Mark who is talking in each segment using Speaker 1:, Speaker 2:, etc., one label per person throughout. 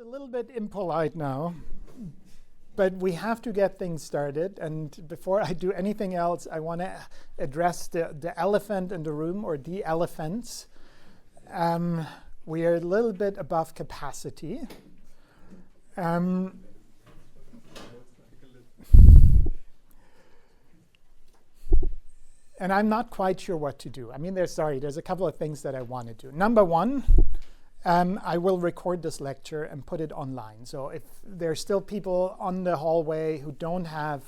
Speaker 1: a little bit impolite now, but we have to get things started. And before I do anything else, I want to address the elephant in the room, or the elephants. We are a little bit above capacity. And I'm not quite sure what to do. I mean, there's a couple of things that I want to do. Number one, I will record this lecture and put it online. So if there's still people on the hallway who don't have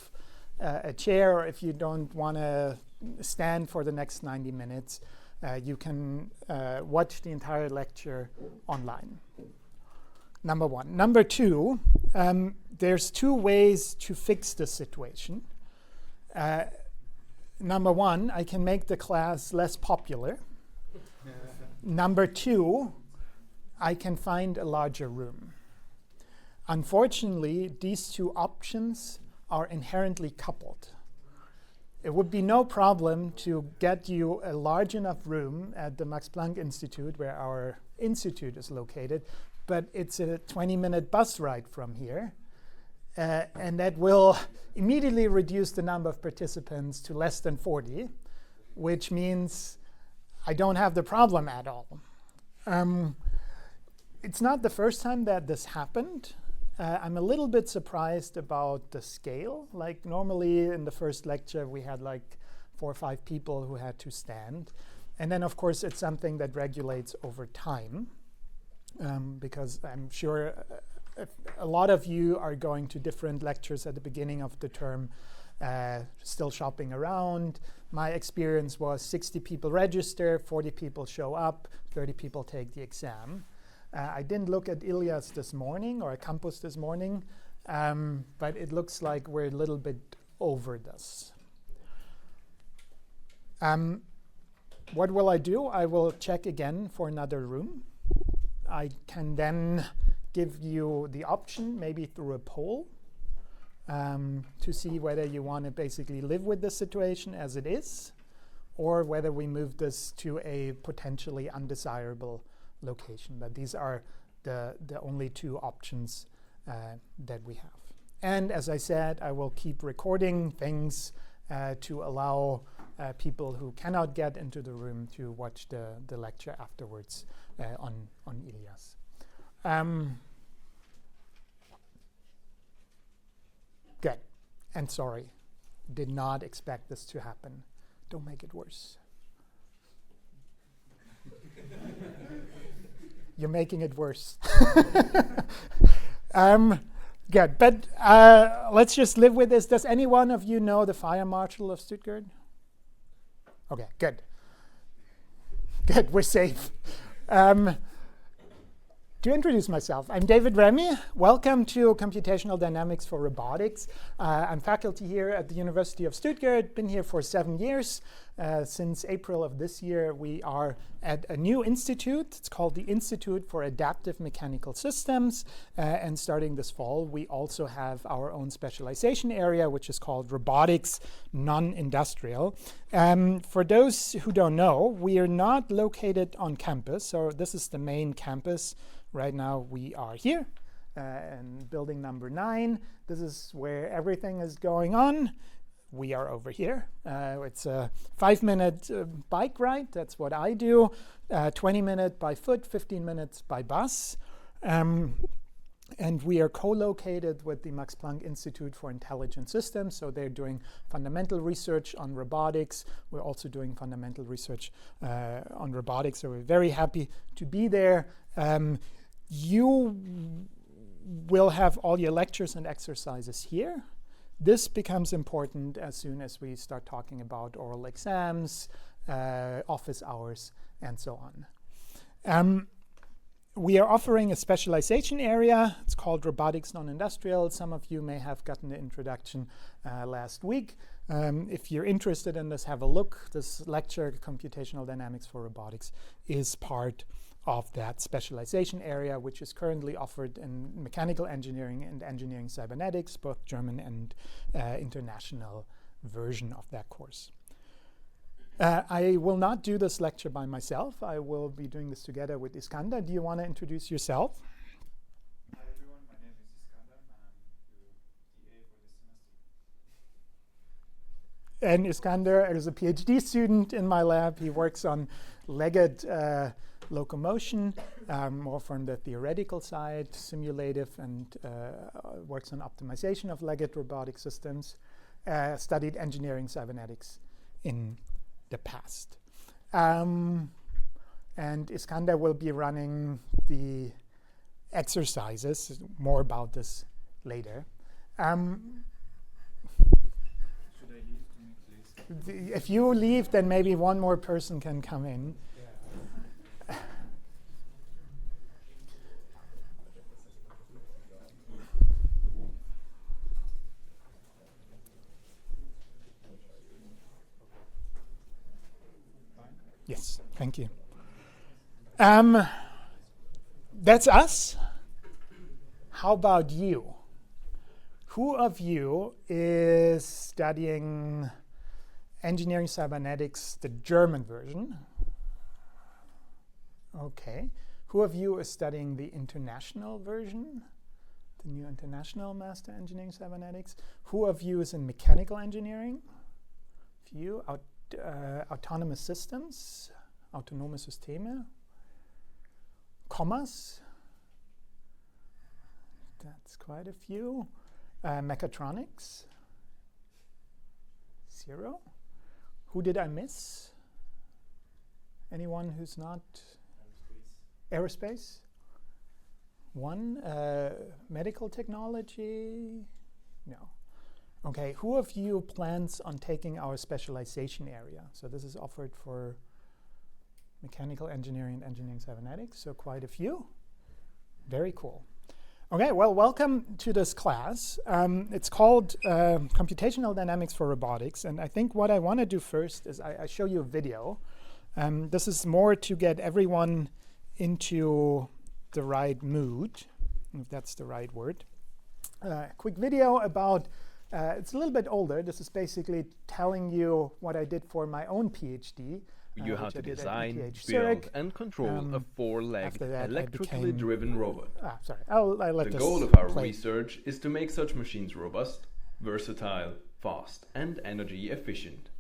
Speaker 1: a chair, or if you don't want to stand for the next 90 minutes, you can watch the entire lecture online. Number one. Number two, there's two ways to fix the situation. Number one, I can make the class less popular. Number two, I can find a larger room. Unfortunately, these two options are inherently coupled. It would be no problem to get you a large enough room at the Max Planck Institute, where our institute is located, but it's a 20-minute bus ride from here. And that will immediately reduce the number of participants to less than 40, which means I don't have the problem at all. It's not the first time that this happened. I'm a little bit surprised about the scale. Like normally in the first lecture, we had like 4 or 5 people who had to stand. And then of course, it's something that regulates over time, because I'm sure a lot of you are going to different lectures at the beginning of the term, still shopping around. My experience was 60 people register, 40 people show up, 30 people take the exam. I didn't look at Ilias this morning, or at campus this morning, but it looks like we're a little bit over this. What will I do? I will check again for another room. I can then give you the option, maybe through a poll, to see whether you want to basically live with the situation as it is, or whether we move this to a potentially undesirable location. But these are the only two options that we have. And as I said, I will keep recording things to allow people who cannot get into the room to watch the lecture afterwards on Ilias. Good. And sorry, did not expect this to happen. Don't make it worse. You're making it worse. Good, but let's just live with this. Does any one of you know the fire marshal of Stuttgart? Okay, good. Good, we're safe. To introduce myself, I'm David Remy. Welcome to Computational Dynamics for Robotics. I'm faculty here at the University of Stuttgart, been here for 7 years. Since April of this year, we are at a new institute. It's called the Institute for Adaptive Mechanical Systems. And starting this fall, we also have our own specialization area, which is called Robotics Non-Industrial. For those who don't know, we are not located on campus. So this is the main campus. Right now we are here in building number 9. This is where everything is going on. We are over here. It's a 5-minute bike ride. That's what I do. 20 minutes by foot, 15 minutes by bus. And we are co-located with the Max Planck Institute for Intelligent Systems. So they're doing fundamental research on robotics. We're also doing fundamental research on robotics. So we're very happy to be there. You will have all your lectures and exercises here. This becomes important as soon as we start talking about oral exams, office hours, and so on. We are offering a specialization area. It's called Robotics Non-Industrial. Some of you may have gotten the introduction last week. If you're interested in this, have a look. This lecture, Computational Dynamics for Robotics, is part of that specialization area, which is currently offered in mechanical engineering and engineering cybernetics, both German and international version of that course. I will not do this lecture by myself. I will be doing this together with Iskander. Do you want to introduce yourself?
Speaker 2: I
Speaker 1: And Iskander is a PhD student in my lab. He works on legged locomotion, more from the theoretical side, simulative, and works on optimization of legged robotic systems. Studied engineering cybernetics in the past. And Iskander will be running the exercises. More about this later.
Speaker 2: Should I leave to make place?
Speaker 1: If you leave, then maybe one more person can come in. Yes, thank you. That's us. How about you? Who of you is studying engineering cybernetics, the German version? Okay. Who of you is studying the international version, the new international master engineering cybernetics? Who of you is in mechanical engineering? Few. Autonomous systems, autonome Systeme, commerce, that's quite a few. Mechatronics, 0. Who did I miss? Anyone who's not? Aerospace. 1. Medical technology, no. Okay, who of you plans on taking our specialization area? So this is offered for mechanical engineering and engineering cybernetics, so quite a few. Very cool. Okay, well, welcome to this class. It's called Computational Dynamics for Robotics, and I think what I want to do first is I show you a video. This is more to get everyone into the right mood, if that's the right word. Quick video about it's a little bit older. This is basically telling you what I did for my own PhD.
Speaker 3: You have to design, build, and control a 4-legged, electrically driven robot.
Speaker 1: Sorry, I'll let
Speaker 3: the
Speaker 1: this
Speaker 3: goal of our
Speaker 1: play.
Speaker 3: research is to make such machines robust, versatile, fast, and energy efficient.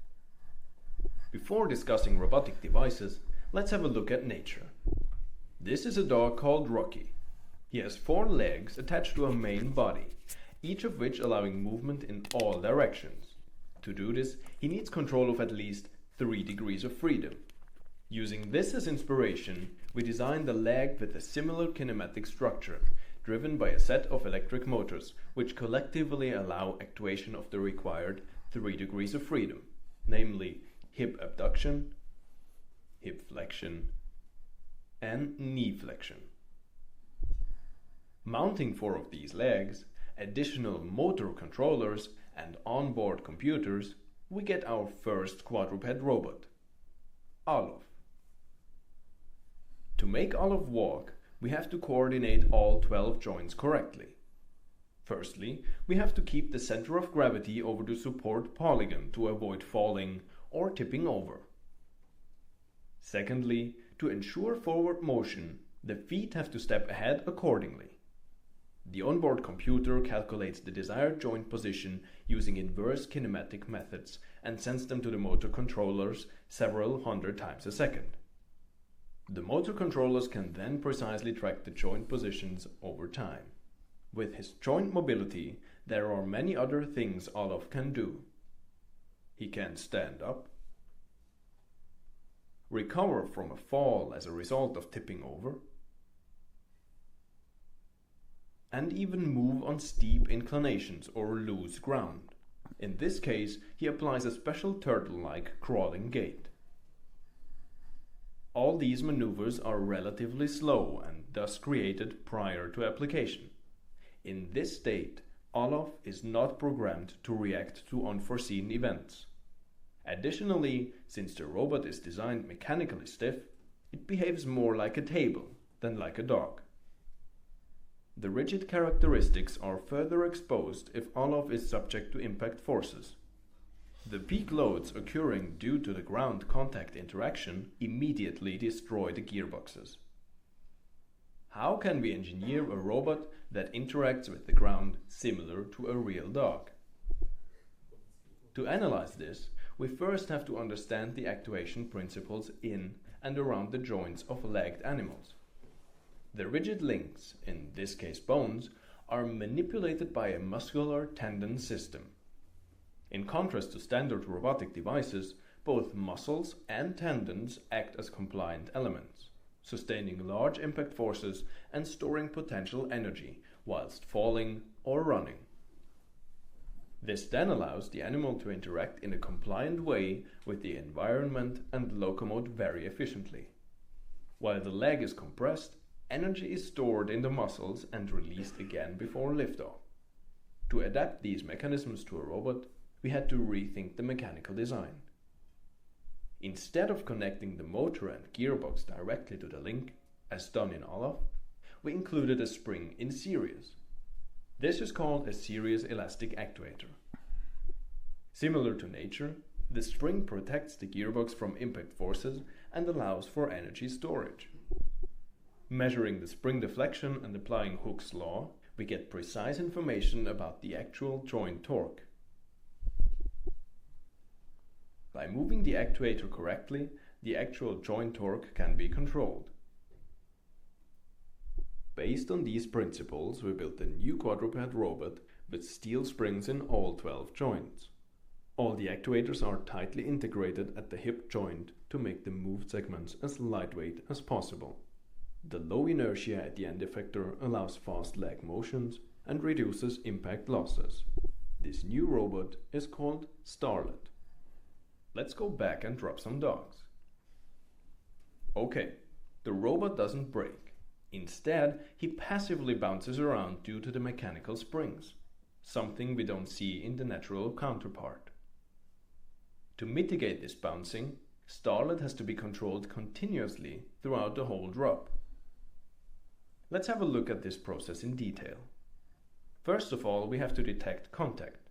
Speaker 3: Before discussing robotic devices, let's have a look at nature. This is a dog called Rocky. He has 4 legs attached to a main body, each of which allowing movement in all directions. To do this, he needs control of at least 3 degrees of freedom. Using this as inspiration, we designed the leg with a similar kinematic structure, driven by a set of electric motors, which collectively allow actuation of the required 3 degrees of freedom, namely hip abduction, hip flexion, and knee flexion. Mounting 4 of these legs, additional motor controllers, and onboard computers, we get our first quadruped robot, Olaf. To make Olaf walk, we have to coordinate all 12 joints correctly. Firstly, we have to keep the center of gravity over the support polygon to avoid falling or tipping over. Secondly, to ensure forward motion, the feet have to step ahead accordingly. The onboard computer calculates the desired joint position using inverse kinematic methods and sends them to the motor controllers several hundred times a second. The motor controllers can then precisely track the joint positions over time. With his joint mobility, there are many other things Olaf can do. He can stand up, recover from a fall as a result of tipping over, and even move on steep inclinations or loose ground. In this case, he applies a special turtle-like crawling gait. All these maneuvers are relatively slow and thus created prior to application. In this state, Olaf is not programmed to react to unforeseen events. Additionally, since the robot is designed mechanically stiff, it behaves more like a table than like a dog. The rigid characteristics are further exposed if Olaf is subject to impact forces. The peak loads occurring due to the ground contact interaction immediately destroy the gearboxes. How can we engineer a robot that interacts with the ground similar to a real dog? To analyze this, we first have to understand the actuation principles in and around the joints of legged animals. The rigid links, in this case bones, are manipulated by a muscular tendon system. In contrast to standard robotic devices, both muscles and tendons act as compliant elements, sustaining large impact forces and storing potential energy whilst falling or running. This then allows the animal to interact in a compliant way with the environment and locomote very efficiently. While the leg is compressed, energy is stored in the muscles and released again before liftoff. To adapt these mechanisms to a robot, we had to rethink the mechanical design. Instead of connecting the motor and gearbox directly to the link, as done in Olaf, we included a spring in series. This is called a series elastic actuator. Similar to nature, the spring protects the gearbox from impact forces and allows for energy storage. Measuring the spring deflection and applying Hooke's law, we get precise information about the actual joint torque. By moving the actuator correctly, the actual joint torque can be controlled. Based on these principles, we built a new quadruped robot with steel springs in all 12 joints. All the actuators are tightly integrated at the hip joint to make the moved segments as lightweight as possible. The low inertia at the end effector allows fast leg motions and reduces impact losses. This new robot is called Starlet. Let's go back and drop some dogs. Okay, the robot doesn't break. Instead, he passively bounces around due to the mechanical springs, something we don't see in the natural counterpart. To mitigate this bouncing, Starlet has to be controlled continuously throughout the whole drop. Let's have a look at this process in detail. First of all, we have to detect contact.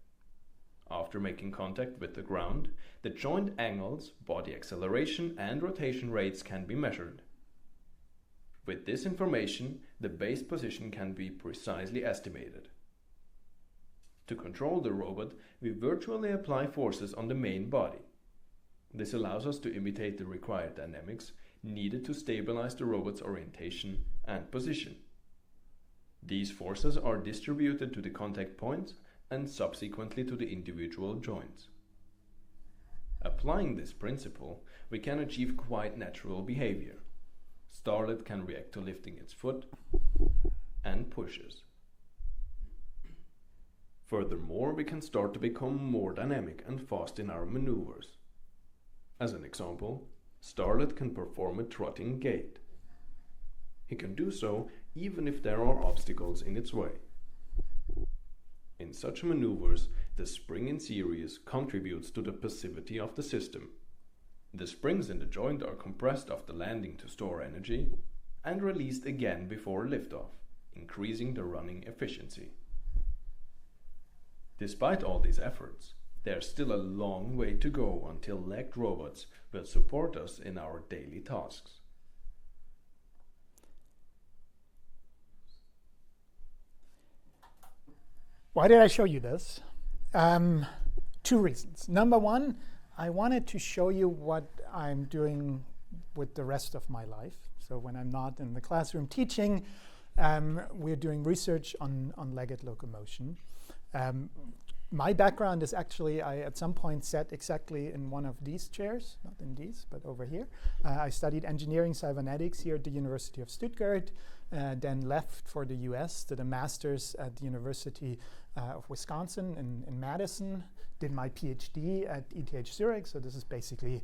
Speaker 3: After making contact with the ground, the joint angles, body acceleration and rotation rates can be measured. With this information, the base position can be precisely estimated. To control the robot, we virtually apply forces on the main body. This allows us to imitate the required dynamics needed to stabilize the robot's orientation and position. These forces are distributed to the contact points and subsequently to the individual joints. Applying this principle, we can achieve quite natural behavior. Starlet can react to lifting its foot and pushes. Furthermore, we can start to become more dynamic and fast in our maneuvers. As an example, Starlet can perform a trotting gait. He can do so even if there are obstacles in its way. In such maneuvers, the spring in series contributes to the passivity of the system. The springs in the joint are compressed after landing to store energy and released again before liftoff, increasing the running efficiency. Despite all these efforts, there's still a long way to go until legged robots will support us in our daily tasks.
Speaker 1: Why did I show you this? Two reasons. Number one, I wanted to show you what I'm doing with the rest of my life. So when I'm not in the classroom teaching, we're doing research on legged locomotion. My background is actually, I at some point sat exactly in one of these chairs, not in these, but over here. I studied engineering cybernetics here at the University of Stuttgart, then left for the US, did a master's at the University of Wisconsin in Madison, did my PhD at ETH Zurich, so this is basically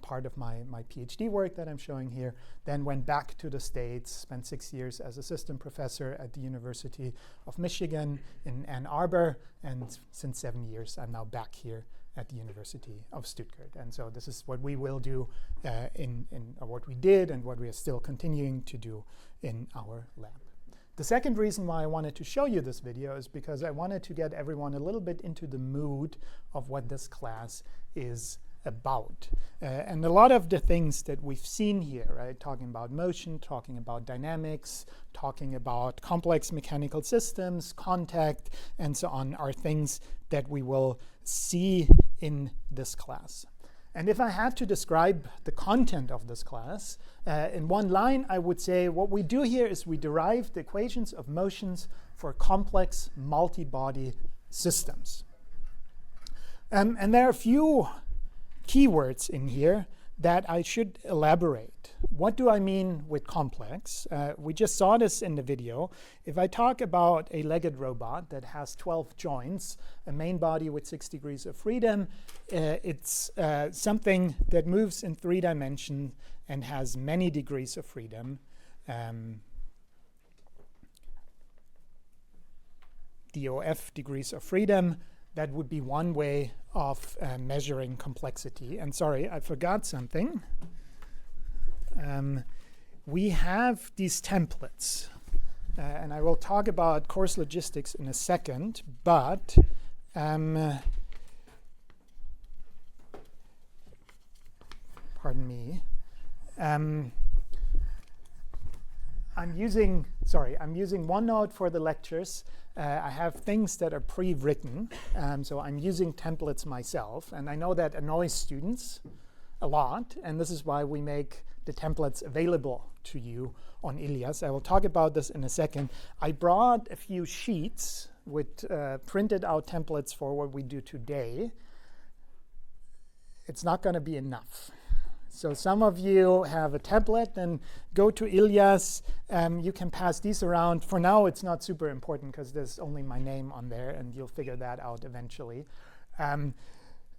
Speaker 1: part of my PhD work that I'm showing here. Then went back to the States, spent 6 years as assistant professor at the University of Michigan in Ann Arbor, and since 7 years I'm now back here at the University of Stuttgart. And so this is what we will do or what we did and what we are still continuing to do in our lab. The second reason why I wanted to show you this video is because I wanted to get everyone a little bit into the mood of what this class is about. And a lot of the things that we've seen here, right, talking about motion, talking about dynamics, talking about complex mechanical systems, contact, and so on, are things that we will see in this class. And if I had to describe the content of this class in one line, I would say what we do here is we derive the equations of motions for complex multi-body systems. And there are a few keywords in here that I should elaborate. What do I mean with complex? We just saw this in the video. If I talk about a legged robot that has 12 joints, a main body with 6 degrees of freedom, it's something that moves in 3 dimensions and has many degrees of freedom. DOF, degrees of freedom. That would be one way of measuring complexity. And sorry, I forgot something. We have these templates. And I will talk about course logistics in a second. But pardon me. I'm using OneNote for the lectures. I have things that are pre-written, so I'm using templates myself, and I know that annoys students a lot, and this is why we make the templates available to you on Ilias. I will talk about this in a second. I brought a few sheets with printed out templates for what we do today. It's not going to be enough. So some of you have a tablet, then go to Ilias. You can pass these around. For now, it's not super important because there's only my name on there, and you'll figure that out eventually.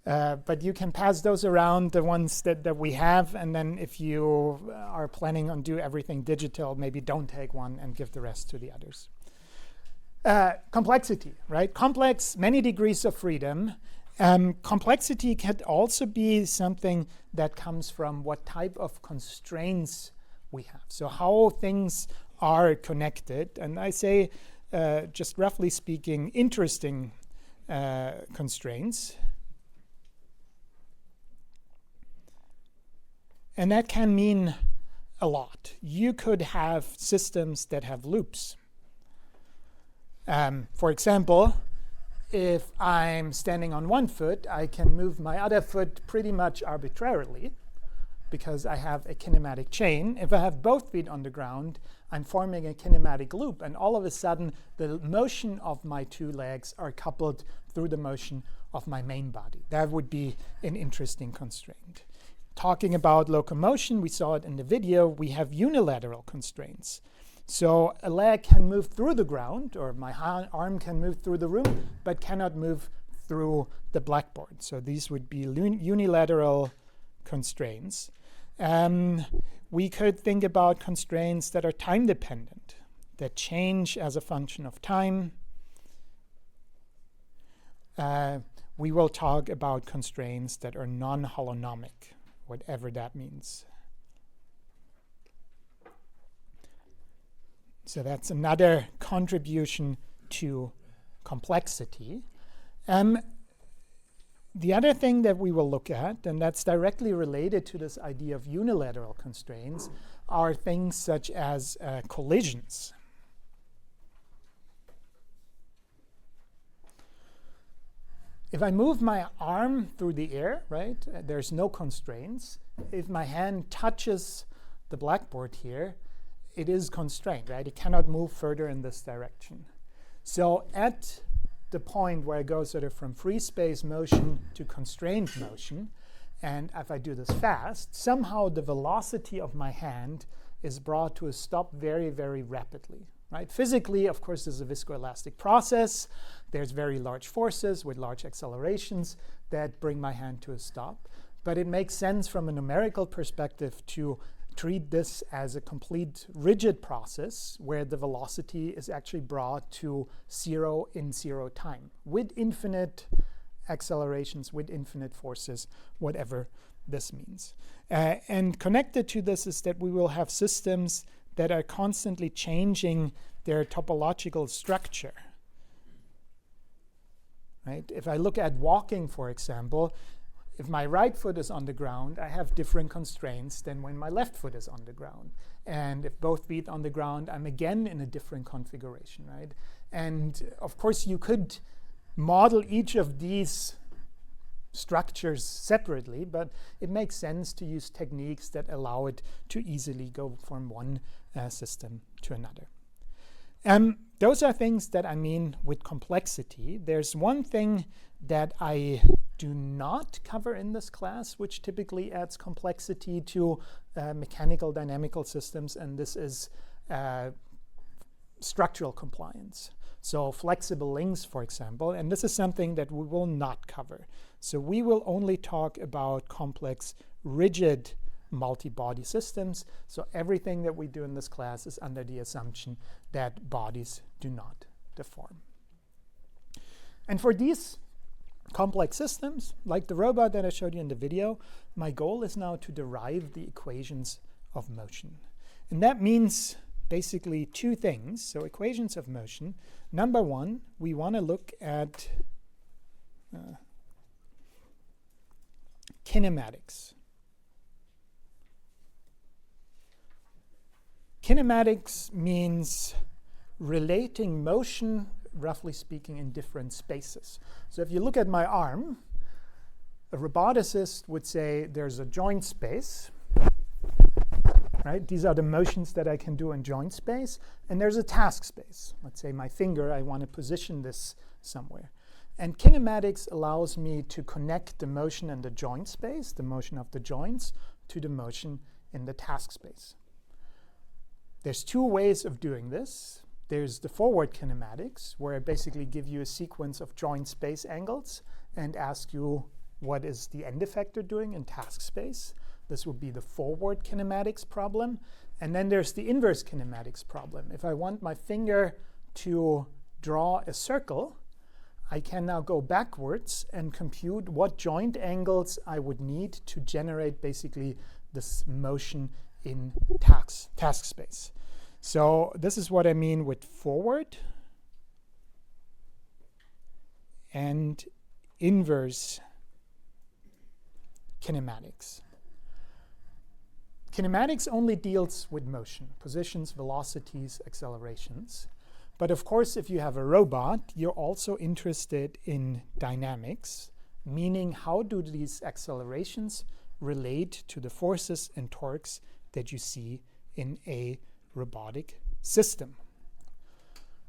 Speaker 1: But you can pass those around, the ones that we have, and then if you are planning on do everything digital, maybe don't take one and give the rest to the others. Complexity, right? Complex, many degrees of freedom. Complexity can also be something that comes from what type of constraints we have. So how things are connected. And I say, just roughly speaking, interesting constraints. And that can mean a lot. You could have systems that have loops. For example, if I'm standing on one foot, I can move my other foot pretty much arbitrarily because I have a kinematic chain. If I have both feet on the ground, I'm forming a kinematic loop, and all of a sudden the motion of my 2 legs are coupled through the motion of my main body. That would be an interesting constraint. Talking about locomotion, we saw it in the video, we have unilateral constraints. So a leg can move through the ground, or my arm can move through the room, but cannot move through the blackboard. So these would be unilateral constraints. We could think about constraints that are time-dependent, that change as a function of time. We will talk about constraints that are non-holonomic, whatever that means. So that's another contribution to complexity. The other thing that we will look at, and that's directly related to this idea of unilateral constraints, are things such as collisions. If I move my arm through the air, right, there's no constraints. If my hand touches the blackboard here, it is constrained, right? It cannot move further in this direction. So at the point where I go sort of from free space motion to constrained motion, and if I do this fast, somehow the velocity of my hand is brought to a stop very, very rapidly, right? Physically, of course, this is a viscoelastic process. There's very large forces with large accelerations that bring my hand to a stop. But it makes sense from a numerical perspective to treat this as a complete rigid process where the velocity is actually brought to 0 in 0 time with infinite accelerations, with infinite forces, whatever this means. And connected to this is that we will have systems that are constantly changing their topological structure. Right? If I look at walking, for example, if my right foot is on the ground, I have different constraints than when my left foot is on the ground. And if both feet on the ground, I'm again in a different configuration, right? And of course, you could model each of these structures separately, but it makes sense to use techniques that allow it to easily go from one system to another. Those are things that I mean with complexity. There's one thing that I do not cover in this class, which typically adds complexity to mechanical dynamical systems, and this is structural compliance. So flexible links, for example, and this is something that we will not cover. So we will only talk about complex, rigid multi-body systems. So everything that we do in this class is under the assumption that bodies do not deform. And for these complex systems, like the robot that I showed you in the video, my goal is now to derive the equations of motion. And that means basically two things. So equations of motion. Number one, we want to look at kinematics. Kinematics means relating motion, roughly speaking, in different spaces. So if you look at my arm, a roboticist would say there's a joint space, right? These are the motions that I can do in joint space, and there's a task space. Let's say my finger, I want to position this somewhere. And kinematics allows me to connect the motion in the joint space, the motion of the joints, to the motion in the task space. There's two ways of doing this. There's the forward kinematics, where I basically give you a sequence of joint space angles and ask you what is the end effector doing in task space. This would be the forward kinematics problem. And then there's the inverse kinematics problem. If I want my finger to draw a circle, I can now go backwards and compute what joint angles I would need to generate basically this motion in task space. So this is what I mean with forward and inverse kinematics. Kinematics only deals with motion, positions, velocities, accelerations. But of course, if you have a robot, you're also interested in dynamics, meaning how do these accelerations relate to the forces and torques that you see in a robotic system,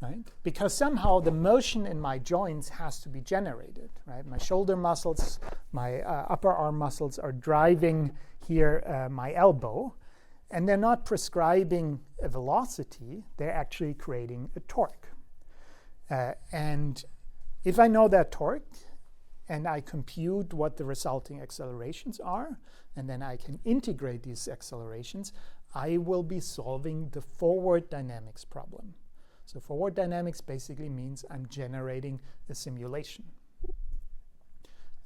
Speaker 1: right? Because somehow the motion in my joints has to be generated, right? My shoulder muscles, my upper arm muscles are driving here my elbow, and they're not prescribing a velocity, they're actually creating a torque. And if I know that torque, and I compute what the resulting accelerations are, and then I can integrate these accelerations, I will be solving the forward dynamics problem. So forward dynamics basically means I'm generating a simulation.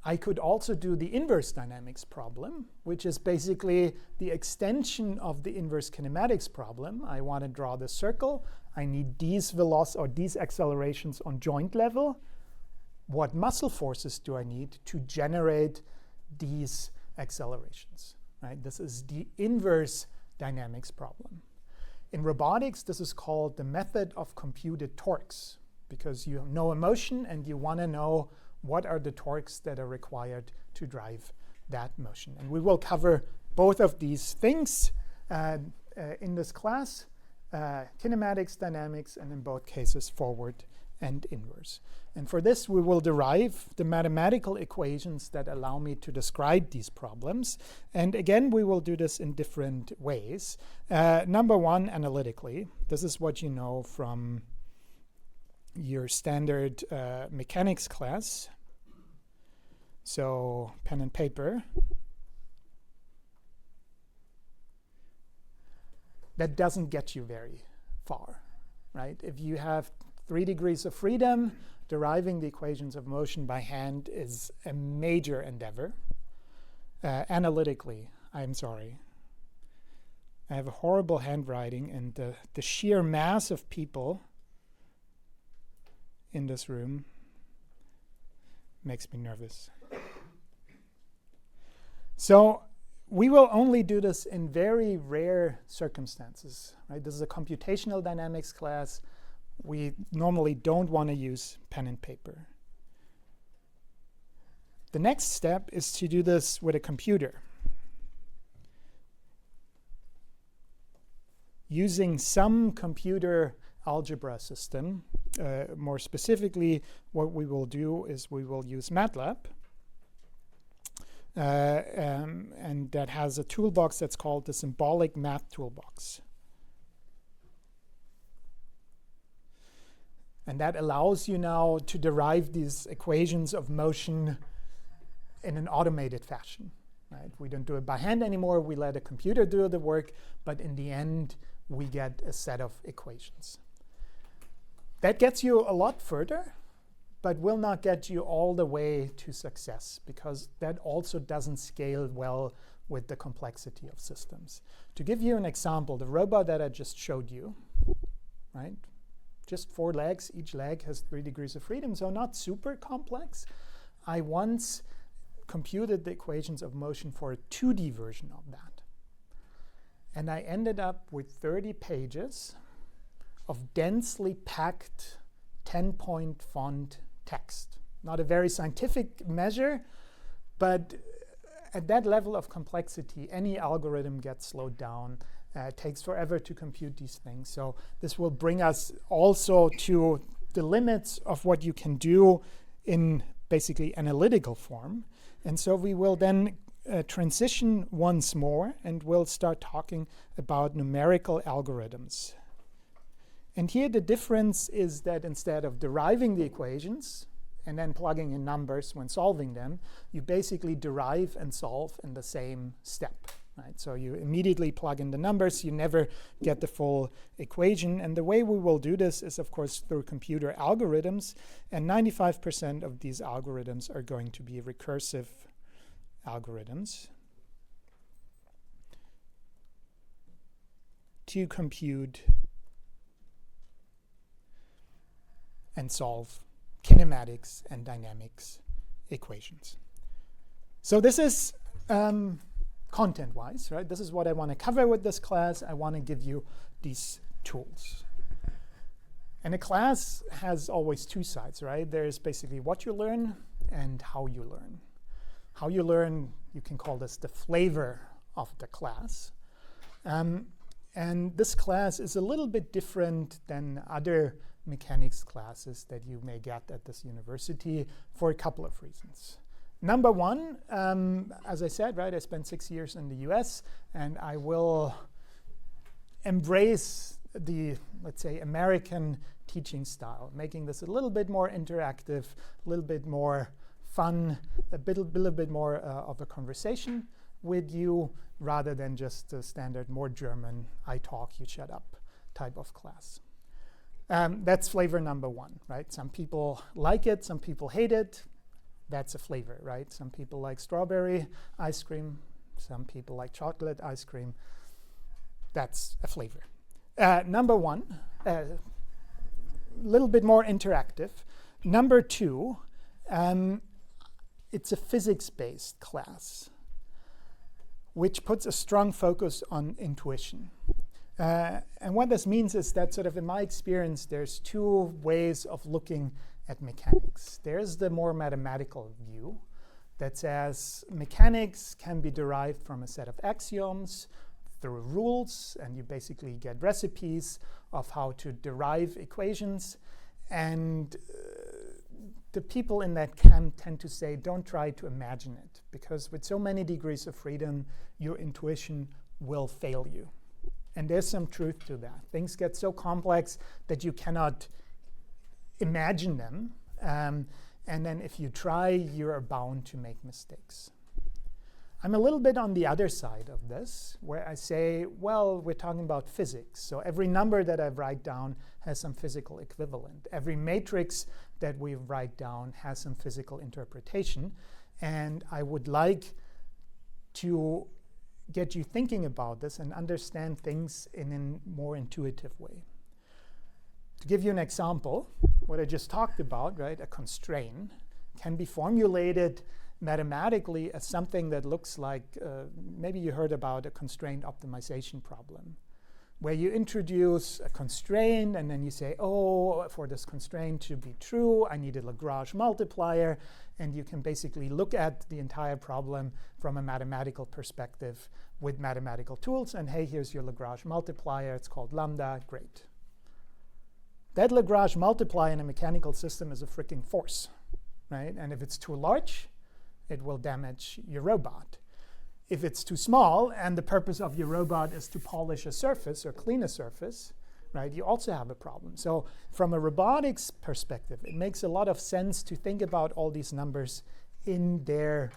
Speaker 1: I could also do the inverse dynamics problem, which is basically the extension of the inverse kinematics problem. I want to draw the circle. I need these velocities or these accelerations on joint level. What muscle forces do I need to generate these accelerations, right? This is the inverse dynamics problem. In robotics, this is called the method of computed torques, because you know a motion and you want to know what are the torques that are required to drive that motion. And we will cover both of these things in this class, kinematics, dynamics, and in both cases forward and inverse. And for this, we will derive the mathematical equations that allow me to describe these problems. And again, we will do this in different ways. Number one, analytically. This is what you know from your standard mechanics class. So pen and paper. That doesn't get you very far, right? If you have 3 degrees of freedom, deriving the equations of motion by hand is a major endeavor. Analytically, I'm sorry. I have a horrible handwriting, and the sheer mass of people in this room makes me nervous. So we will only do this in very rare circumstances, right? This is a computational dynamics class. We normally don't want to use pen and paper. The next step is to do this with a computer. Using some computer algebra system. More specifically, what we will do is we will use MATLAB. And that has a toolbox that's called the Symbolic Math Toolbox. And that allows you now to derive these equations of motion in an automated fashion. Right? We don't do it by hand anymore. We let a computer do the work. But in the end, we get a set of equations. That gets you a lot further, but will not get you all the way to success, because that also doesn't scale well with the complexity of systems. To give you an example, the robot that I just showed you, right? Just 4 legs. Each leg has 3 degrees of freedom, so not super complex. I once computed the equations of motion for a 2D version of that. And I ended up with 30 pages of densely packed 10-point font text. Not a very scientific measure, but at that level of complexity, any algorithm gets slowed down. It takes forever to compute these things. So this will bring us also to the limits of what you can do in basically analytical form. And so we will then transition once more, and we'll start talking about numerical algorithms. And here the difference is that instead of deriving the equations and then plugging in numbers when solving them, you basically derive and solve in the same step. Right? So you immediately plug in the numbers, you never get the full equation. And the way we will do this is, of course, through computer algorithms. And 95% of these algorithms are going to be recursive algorithms to compute and solve kinematics and dynamics equations. So this is content-wise, right? This is what I want to cover with this class. I want to give you these tools. And a class has always 2 sides, right? There's basically what you learn and how you learn. How you learn, you can call this the flavor of the class. And this class is a little bit different than other mechanics classes that you may get at this university for a couple of reasons. Number one, as I said, right, I spent 6 years in the US, and I will embrace the, let's say, American teaching style, making this a little bit more interactive, a little bit more fun, a little bit more of a conversation with you, rather than just the standard, more German, I talk, you shut up type of class. That's flavor number one, right? Some people like it, some people hate it. That's a flavor, right? Some people like strawberry ice cream, some people like chocolate ice cream. That's a flavor. Number one, a little bit more interactive. Number two, it's a physics-based class, which puts a strong focus on intuition. And what this means is that sort of in my experience, there's 2 ways of looking at mechanics. There's the more mathematical view that says mechanics can be derived from a set of axioms through rules, and you basically get recipes of how to derive equations. And the people in that camp tend to say, don't try to imagine it, because with so many degrees of freedom, your intuition will fail you. And there's some truth to that. Things get so complex that you cannot imagine them. And then if you try, you're bound to make mistakes. I'm a little bit on the other side of this, where I say, well, we're talking about physics. So every number that I write down has some physical equivalent. Every matrix that we write down has some physical interpretation. And I would like to get you thinking about this and understand things in a more intuitive way. To give you an example, what I just talked about, right, a constraint can be formulated mathematically as something that looks like, maybe you heard about a constraint optimization problem, where you introduce a constraint and then you say, oh, for this constraint to be true, I need a Lagrange multiplier. And you can basically look at the entire problem from a mathematical perspective with mathematical tools. And hey, here's your Lagrange multiplier. It's called lambda. Great. That Lagrange multiplier in a mechanical system is a freaking force, right? And if it's too large, it will damage your robot. If it's too small and the purpose of your robot is to polish a surface or clean a surface, right, you also have a problem. So from a robotics perspective, it makes a lot of sense to think about all these numbers in their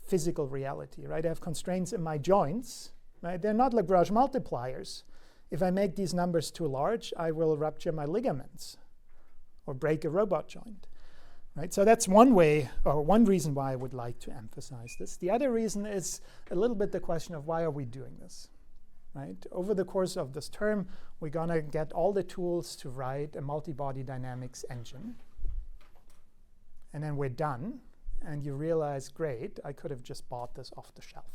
Speaker 1: physical reality, right? I have constraints in my joints, right? They're not Lagrange multipliers. If I make these numbers too large, I will rupture my ligaments or break a robot joint. Right? So that's one way, or one reason why I would like to emphasize this. The other reason is a little bit the question of why are we doing this? Right? Over the course of this term, we're going to get all the tools to write a multi-body dynamics engine. And then we're done. And you realize, great, I could have just bought this off the shelf.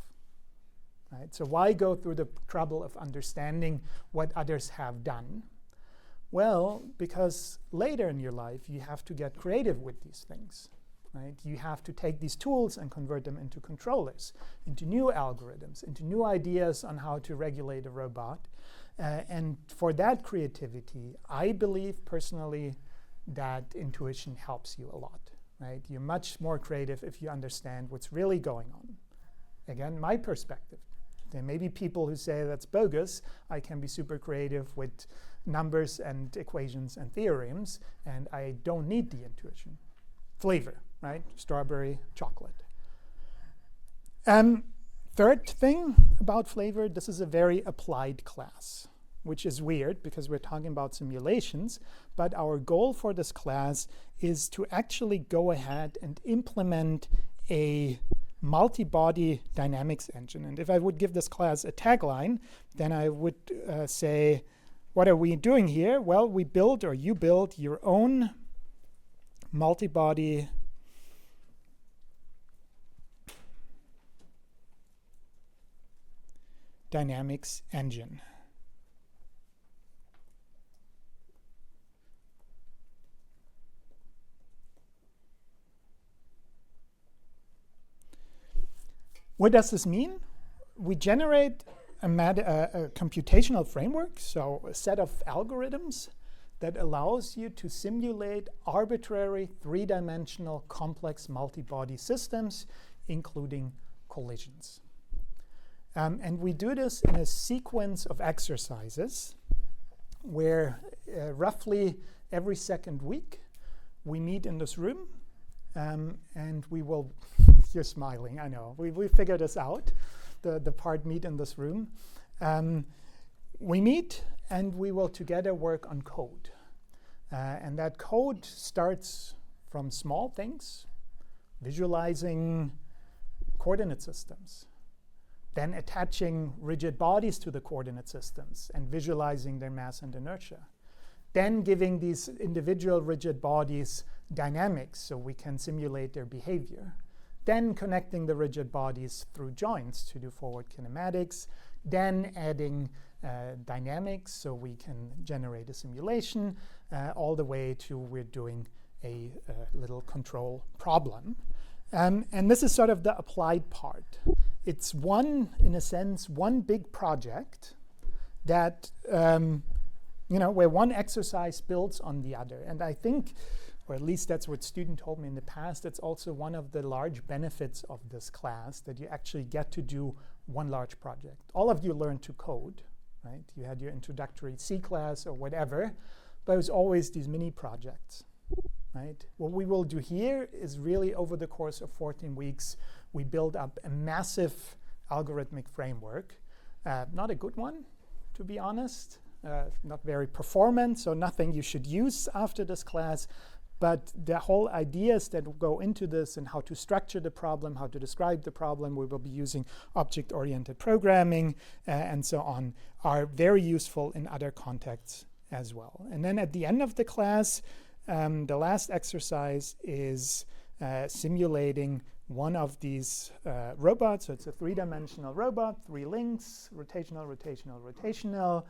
Speaker 1: Right? So why go through the trouble of understanding what others have done? Well, because later in your life, you have to get creative with these things. Right? You have to take these tools and convert them into controllers, into new algorithms, into new ideas on how to regulate a robot. And for that creativity, I believe personally that intuition helps you a lot. Right? You're much more creative if you understand what's really going on. Again, my perspective. There may be people who say that's bogus. I can be super creative with numbers and equations and theorems, and I don't need the intuition. Flavor, right? Strawberry, chocolate. Third thing about flavor, this is a very applied class, which is weird because we're talking about simulations, but our goal for this class is to actually go ahead and implement a multi-body dynamics engine. And if I would give this class a tagline, then I would say, what are we doing here? Well, we build, or you build, your own multi-body dynamics engine. What does this mean? We generate a computational framework, so a set of algorithms that allows you to simulate arbitrary three-dimensional complex multi-body systems, including collisions. And we do this in a sequence of exercises where roughly every second week we meet in this room and we will, you're smiling, I know, we figured this out, the part meet in this room. We meet and we will together work on code. And that code starts from small things, visualizing coordinate systems, then attaching rigid bodies to the coordinate systems and visualizing their mass and inertia, then giving these individual rigid bodies dynamics so we can simulate their behavior, then connecting the rigid bodies through joints to do forward kinematics, then adding dynamics so we can generate a simulation, all the way to we're doing a little control problem. And this is sort of the applied part. It's in a sense, one big project that, where one exercise builds on the other. And I think, or at least that's what student told me in the past, that's also one of the large benefits of this class, that you actually get to do one large project. All of you learned to code, right? You had your introductory C class or whatever, but it was always these mini projects, right? What we will do here is really over the course of 14 weeks, we build up a massive algorithmic framework. Not a good one, to be honest. Not very performant, so nothing you should use after this class. But the whole ideas that go into this and how to structure the problem, how to describe the problem, we will be using object-oriented programming and so on, are very useful in other contexts as well. And then at the end of the class, the last exercise is simulating one of these robots. So it's a three-dimensional robot, 3 links, rotational, rotational, rotational.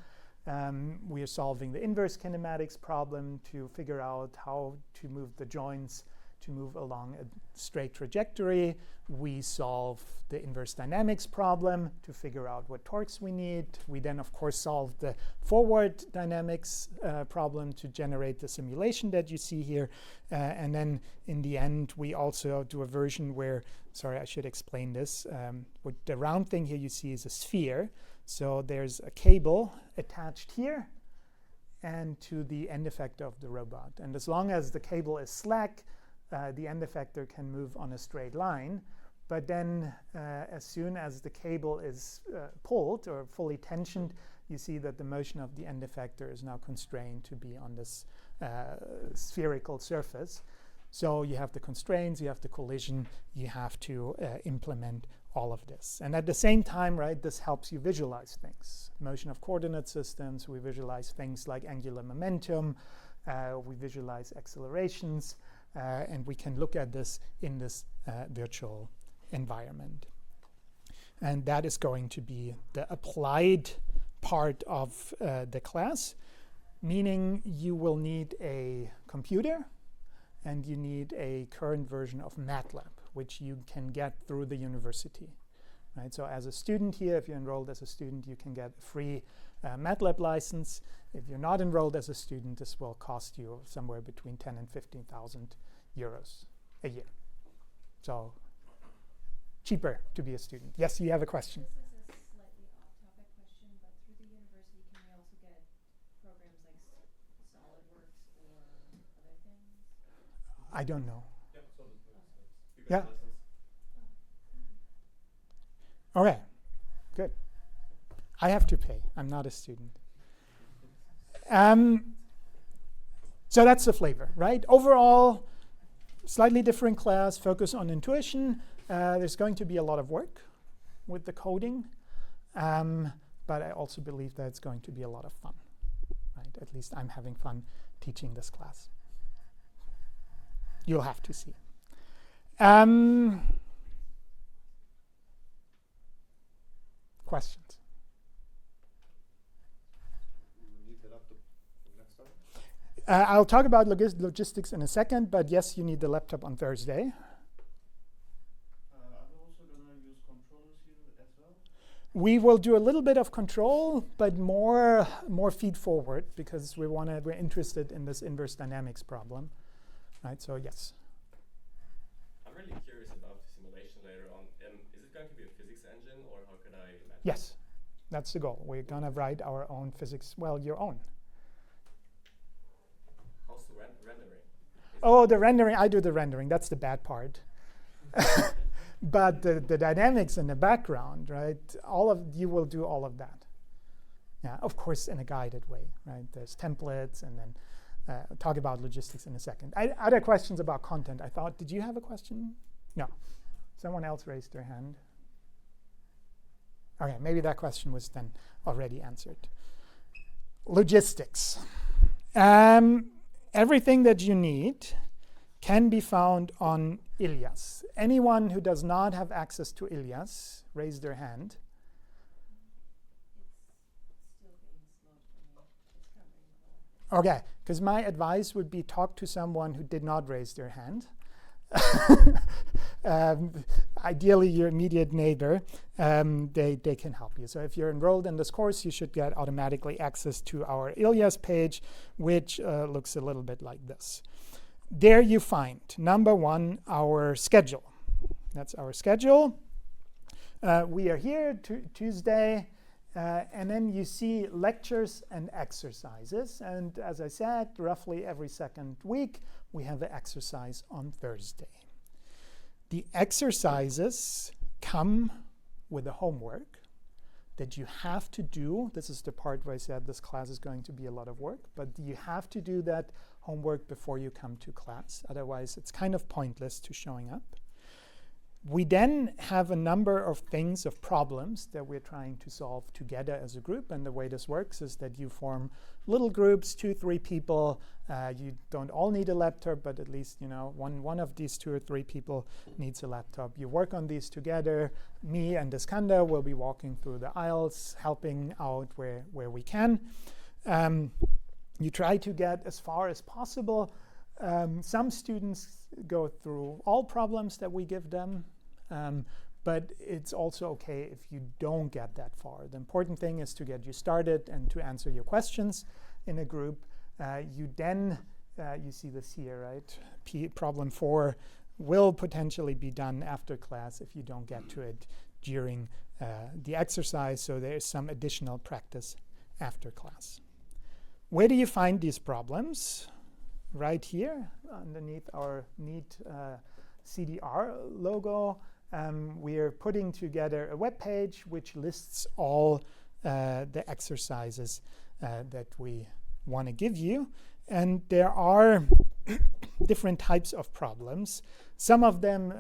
Speaker 1: We are solving the inverse kinematics problem to figure out how to move the joints to move along a straight trajectory. We solve the inverse dynamics problem to figure out what torques we need. We then, of course, solve the forward dynamics problem to generate the simulation that you see here. And then in the end, we also do a version where, sorry, I should explain this. What the round thing here you see is a sphere. So there's a cable attached here and to the end effector of the robot. And as long as the cable is slack, the end effector can move on a straight line. But then as soon as the cable is pulled or fully tensioned, you see that the motion of the end effector is now constrained to be on this spherical surface. So you have the constraints, you have the collision, you have to implement all of this. And at the same time, right, this helps you visualize things. Motion of coordinate systems, we visualize things like angular momentum, we visualize accelerations, and we can look at this in this virtual environment. And that is going to be the applied part of the class, meaning you will need a computer and you need a current version of MATLAB, which you can get through the university. Right? So as a student here, if you're enrolled as a student, you can get a free MATLAB license. If you're not enrolled as a student, this will cost you somewhere between 10 and 15,000 euros a year. So cheaper to be a student. Yes, you have a question.
Speaker 4: This is a slightly off-topic question, but through the university, can we also get programs like SolidWorks or other things?
Speaker 1: I don't know.
Speaker 2: Yeah, so you
Speaker 1: Yeah.
Speaker 2: get lessons.
Speaker 1: Okay, good. I have to pay. I'm not a student. So that's the flavor, right? Overall, slightly different class, focus on intuition. There's going to be a lot of work with the coding, but I also believe that it's going to be a lot of fun, right? At least I'm having fun teaching this class. You'll have to see. Questions?
Speaker 2: You need the laptop for next time?
Speaker 1: I'll talk about logistics in a second, but yes, you need the laptop on Thursday.
Speaker 2: Are we also going to use controllers here as well?
Speaker 1: We will do a little bit of control, but more feed forward because we're interested in this inverse dynamics problem, right? So yes.
Speaker 5: I'm really curious about the simulation later on. Is it going to be a physics engine, or how could I imagine?
Speaker 1: Yes, that's the goal. We're going to write our own physics, well, your own.
Speaker 5: How's the rendering?
Speaker 1: Oh, the rendering, I do the rendering. That's the bad part. But the dynamics in the background, right? You will do all of that. Yeah, of course, in a guided way, right? There's templates, and then I'll talk about logistics in a second. Other questions about content? I thought, did you have a question? No. Someone else raised their hand. Okay, maybe that question was then already answered. Logistics. Everything that you need can be found on Ilias. Anyone who does not have access to Ilias, raise their hand.
Speaker 4: It's still being slow for me. It's covering the whole thing.
Speaker 1: Okay, because my advice would be talk to someone who did not raise their hand. Ideally, your immediate neighbor. They can help you. So if you're enrolled in this course, you should get automatically access to our Ilias page, which looks a little bit like this. There you find, number one, our schedule. That's our schedule. We are here Tuesday. And then you see lectures and exercises. And as I said, roughly every second week, we have an exercise on Thursday. The exercises come with a homework that you have to do. This is the part where I said this class is going to be a lot of work, but you have to do that homework before you come to class. Otherwise, it's kind of pointless to showing up. We then have a number of things, of problems that we're trying to solve together as a group. And the way this works is that you form little groups, 2-3 people. You don't all need a laptop, but at least one of these 2 or 3 people needs a laptop. You work on these together. Me and Iskander will be walking through the aisles, helping out where we can. You try to get as far as possible. Some students go through all problems that we give them, but it's also okay if you don't get that far. The important thing is to get you started and to answer your questions in a group. You then, you see this here, right? Problem 4 will potentially be done after class if you don't get to it during the exercise, so there is some additional practice after class. Where do you find these problems? Right here underneath our neat CDR logo. We're putting together a web page which lists all the exercises that we want to give you. And there are different types of problems. Some of them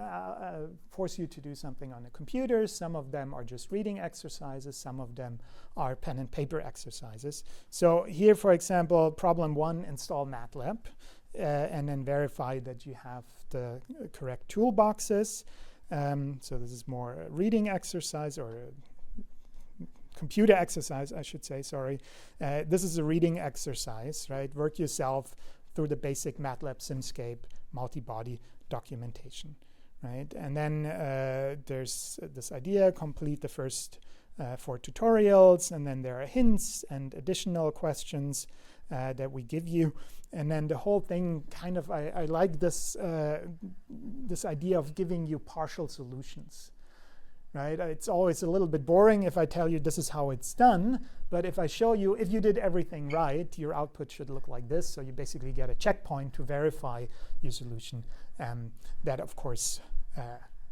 Speaker 1: force you to do something on a computer. Some of them are just reading exercises. Some of them are pen and paper exercises. So here, for example, problem 1, install MATLAB and then verify that you have the correct toolboxes. So this is more a reading exercise, or a computer exercise, I should say, sorry. This is a reading exercise, right? Work yourself through the basic MATLAB SimScape multi-body documentation, right? And then there's this idea, complete the first 4 tutorials, and then there are hints and additional questions that we give you. And then the whole thing kind of, I like this, this idea of giving you partial solutions. Right? It's always a little bit boring if I tell you this is how it's done, but if I show you, if you did everything right, your output should look like this. So you basically get a checkpoint to verify your solution. That, of course,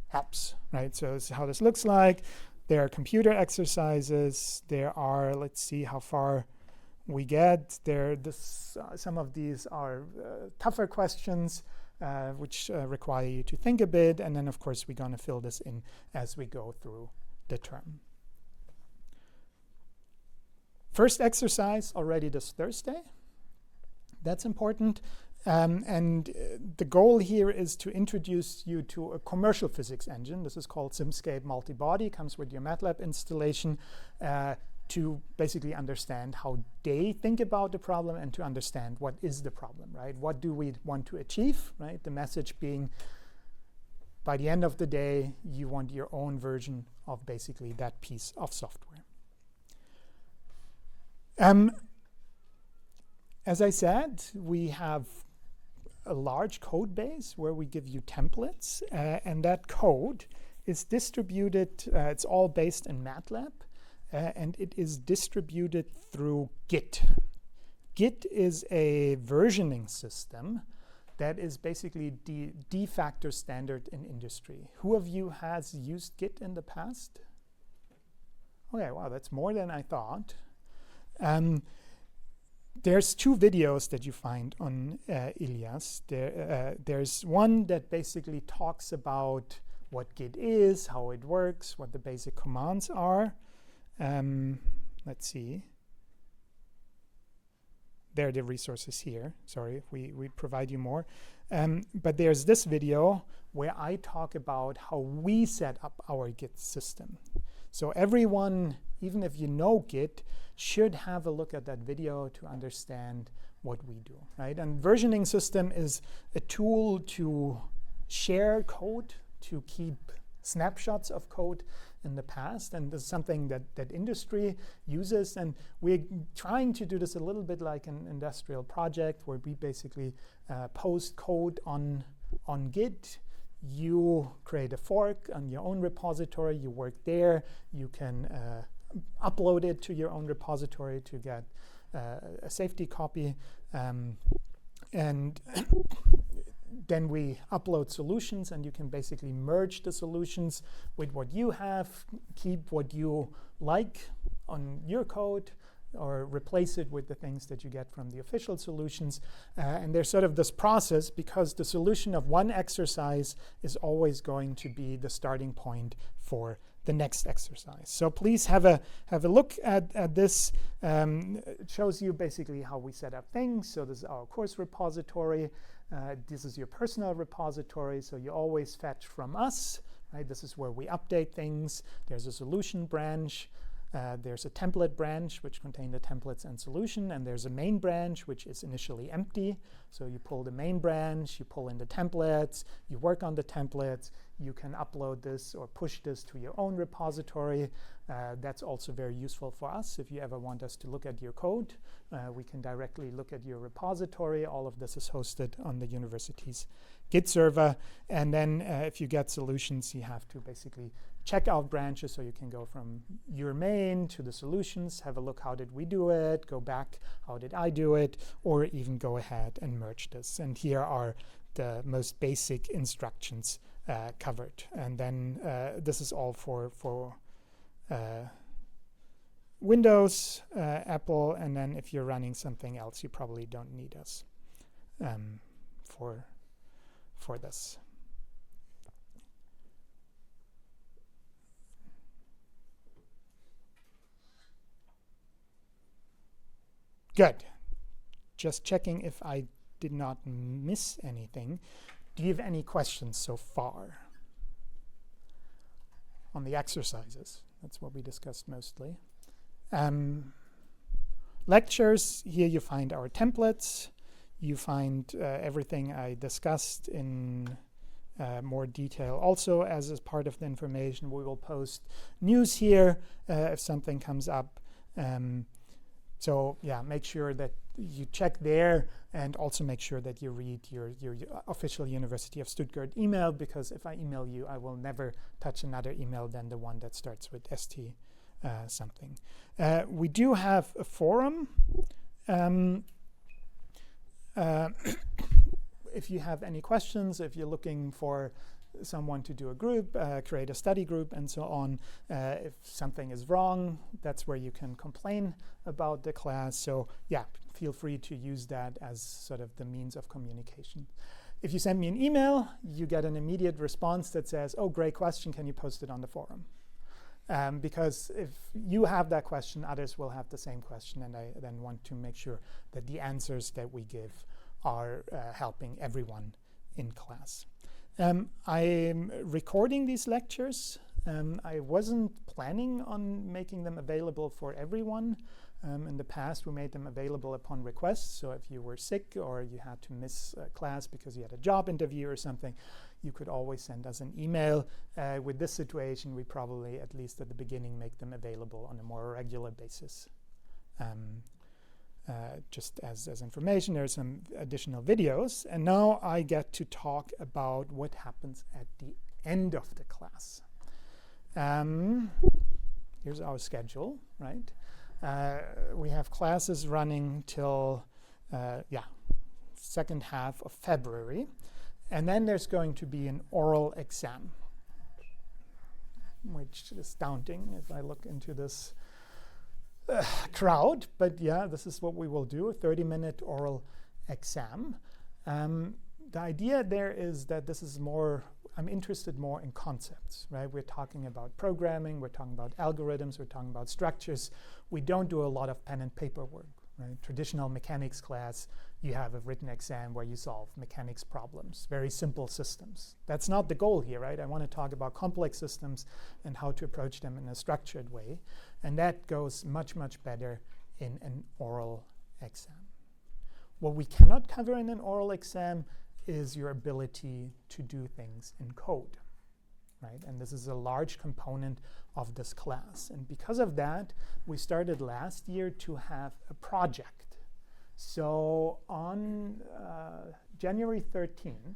Speaker 1: helps. Right? So this is how this looks like. There are computer exercises. There are, let's see how far we get. Some of these are tougher questions, which require you to think a bit. And then, of course, we're going to fill this in as we go through the term. First exercise already this Thursday. That's important. And the goal here is to introduce you to a commercial physics engine. This is called SimScape Multibody. Comes with your MATLAB installation. To basically understand how they think about the problem and to understand what is the problem, right? What do we want to achieve, right? The message being, by the end of the day, you want your own version of basically that piece of software. As I said, we have a large code base where we give you templates, and that code is distributed. It's all based in MATLAB. And it is distributed through Git. Git is a versioning system that is basically the de facto standard in industry. Who of you has used Git in the past? Okay, wow, that's more than I thought. There's 2 videos that you find on Ilias. There's one that basically talks about what Git is, how it works, what the basic commands are. Let's see. There are the resources here. Sorry, we provide you more. But there's this video where I talk about how we set up our Git system. So everyone, even if you know Git, should have a look at that video to understand what we do, right? And versioning system is a tool to share code, to keep snapshots of code in the past, and this is something that industry uses, and we're trying to do this a little bit like an industrial project where we basically post code on Git. You create a fork on your own repository, you work there, you can upload it to your own repository to get a safety copy, and then we upload solutions, and you can basically merge the solutions with what you have, keep what you like on your code, or replace it with the things that you get from the official solutions. And there's sort of this process, because the solution of one exercise is always going to be the starting point for the next exercise. So please have a look at this. It shows you basically how we set up things. So this is our course repository. This is your personal repository, so you always fetch from us, right? This is where we update things. There's a solution branch. There's a template branch which contains the templates and solution, and there's a main branch which is initially empty. So you pull the main branch, you pull in the templates, you work on the templates, you can upload this or push this to your own repository. That's also very useful for us. If you ever want us to look at your code, we can directly look at your repository. All of this is hosted on the university's Git server. And then if you get solutions, you have to basically check out branches, so you can go from your main to the solutions, have a look, how did we do it, go back, how did I do it, or even go ahead and merge this. And here are the most basic instructions covered. And then this is all for Windows, Apple, and then if you're running something else, you probably don't need us for this. Good. Just checking if I did not miss anything. Do you have any questions so far on the exercises? That's what we discussed mostly. Lectures, here you find our templates. You find everything I discussed in more detail. Also, as part of the information, we will post news here if something comes up. So yeah, make sure that you check there, and also make sure that you read your official University of Stuttgart email, because if I email you, I will never touch another email than the one that starts with ST something. We do have a forum. If you have any questions, if you're looking for someone to do a group, create a study group, and so on. If something is wrong, that's where you can complain about the class. So yeah, feel free to use that as sort of the means of communication. If you send me an email, you get an immediate response that says, oh, great question, can you post it on the forum? Because if you have that question, others will have the same question, and I then want to make sure that the answers that we give are helping everyone in class. I'm recording these lectures. I wasn't planning on making them available for everyone. In the past, we made them available upon request. So if you were sick or you had to miss a class because you had a job interview or something, you could always send us an email. With this situation, we probably, at least at the beginning, make them available on a more regular basis. Just as information, there are some additional videos. And now I get to talk about what happens at the end of the class. Here's our schedule, right? We have classes running till, second half of February. And then there's going to be an oral exam, which is daunting if I look into this crowd, but yeah, this is what we will do, a 30-minute oral exam. The idea there is that this is more, I'm interested more in concepts, right? We're talking about programming, we're talking about algorithms, we're talking about structures. We don't do a lot of pen and paper work, right? Traditional mechanics class, you have a written exam where you solve mechanics problems, very simple systems. That's not the goal here, right? I want to talk about complex systems and how to approach them in a structured way. And that goes much, much better in an oral exam. What we cannot cover in an oral exam is your ability to do things in code, right? And this is a large component of this class. And because of that, we started last year to have a project. So on January 13th,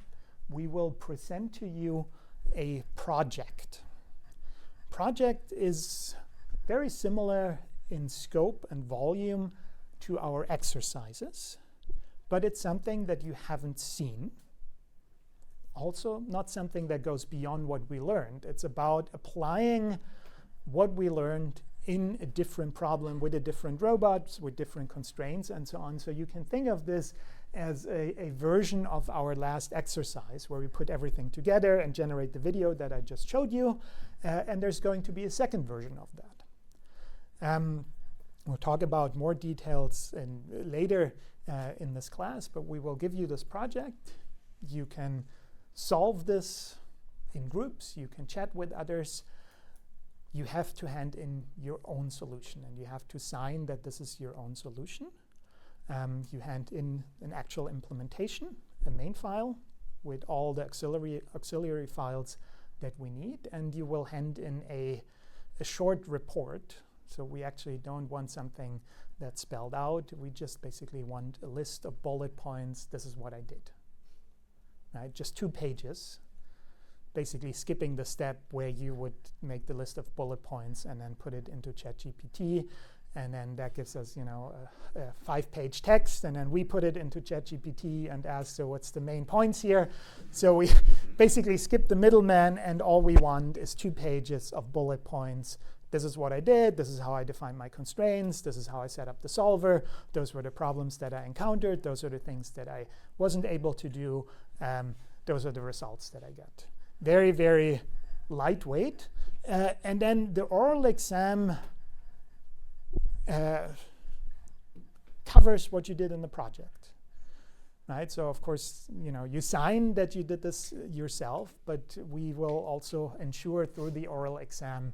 Speaker 1: we will present to you a project. Project is very similar in scope and volume to our exercises, but it's something that you haven't seen. Also, not something that goes beyond what we learned. It's about applying what we learned in a different problem with a different robot, with different constraints, and so on. So you can think of this as a version of our last exercise where we put everything together and generate the video that I just showed you. And there's going to be a second version of that. We'll talk about more details later in this class, but we will give you this project. You can solve this in groups. You can chat with others. you have to hand in your own solution, and you have to sign that this is your own solution. You hand in an actual implementation, a main file with all the auxiliary files that we need, and you will hand in a short report. So we actually don't want something that's spelled out. We just basically want a list of bullet points. This is what I did. Right? Just 2 pages, basically skipping the step where you would make the list of bullet points and then put it into ChatGPT. And then that gives us, a 5-page text. And then we put it into ChatGPT and ask, so what's the main points here? So we basically skip the middleman, and all we want is 2 pages of bullet points. This is what I did. This is how I defined my constraints. This is how I set up the solver. Those were the problems that I encountered. Those are the things that I wasn't able to do. Those are the results that I got. Very, very lightweight. And then the oral exam covers what you did in the project, right? So of course, you sign that you did this yourself, but we will also ensure through the oral exam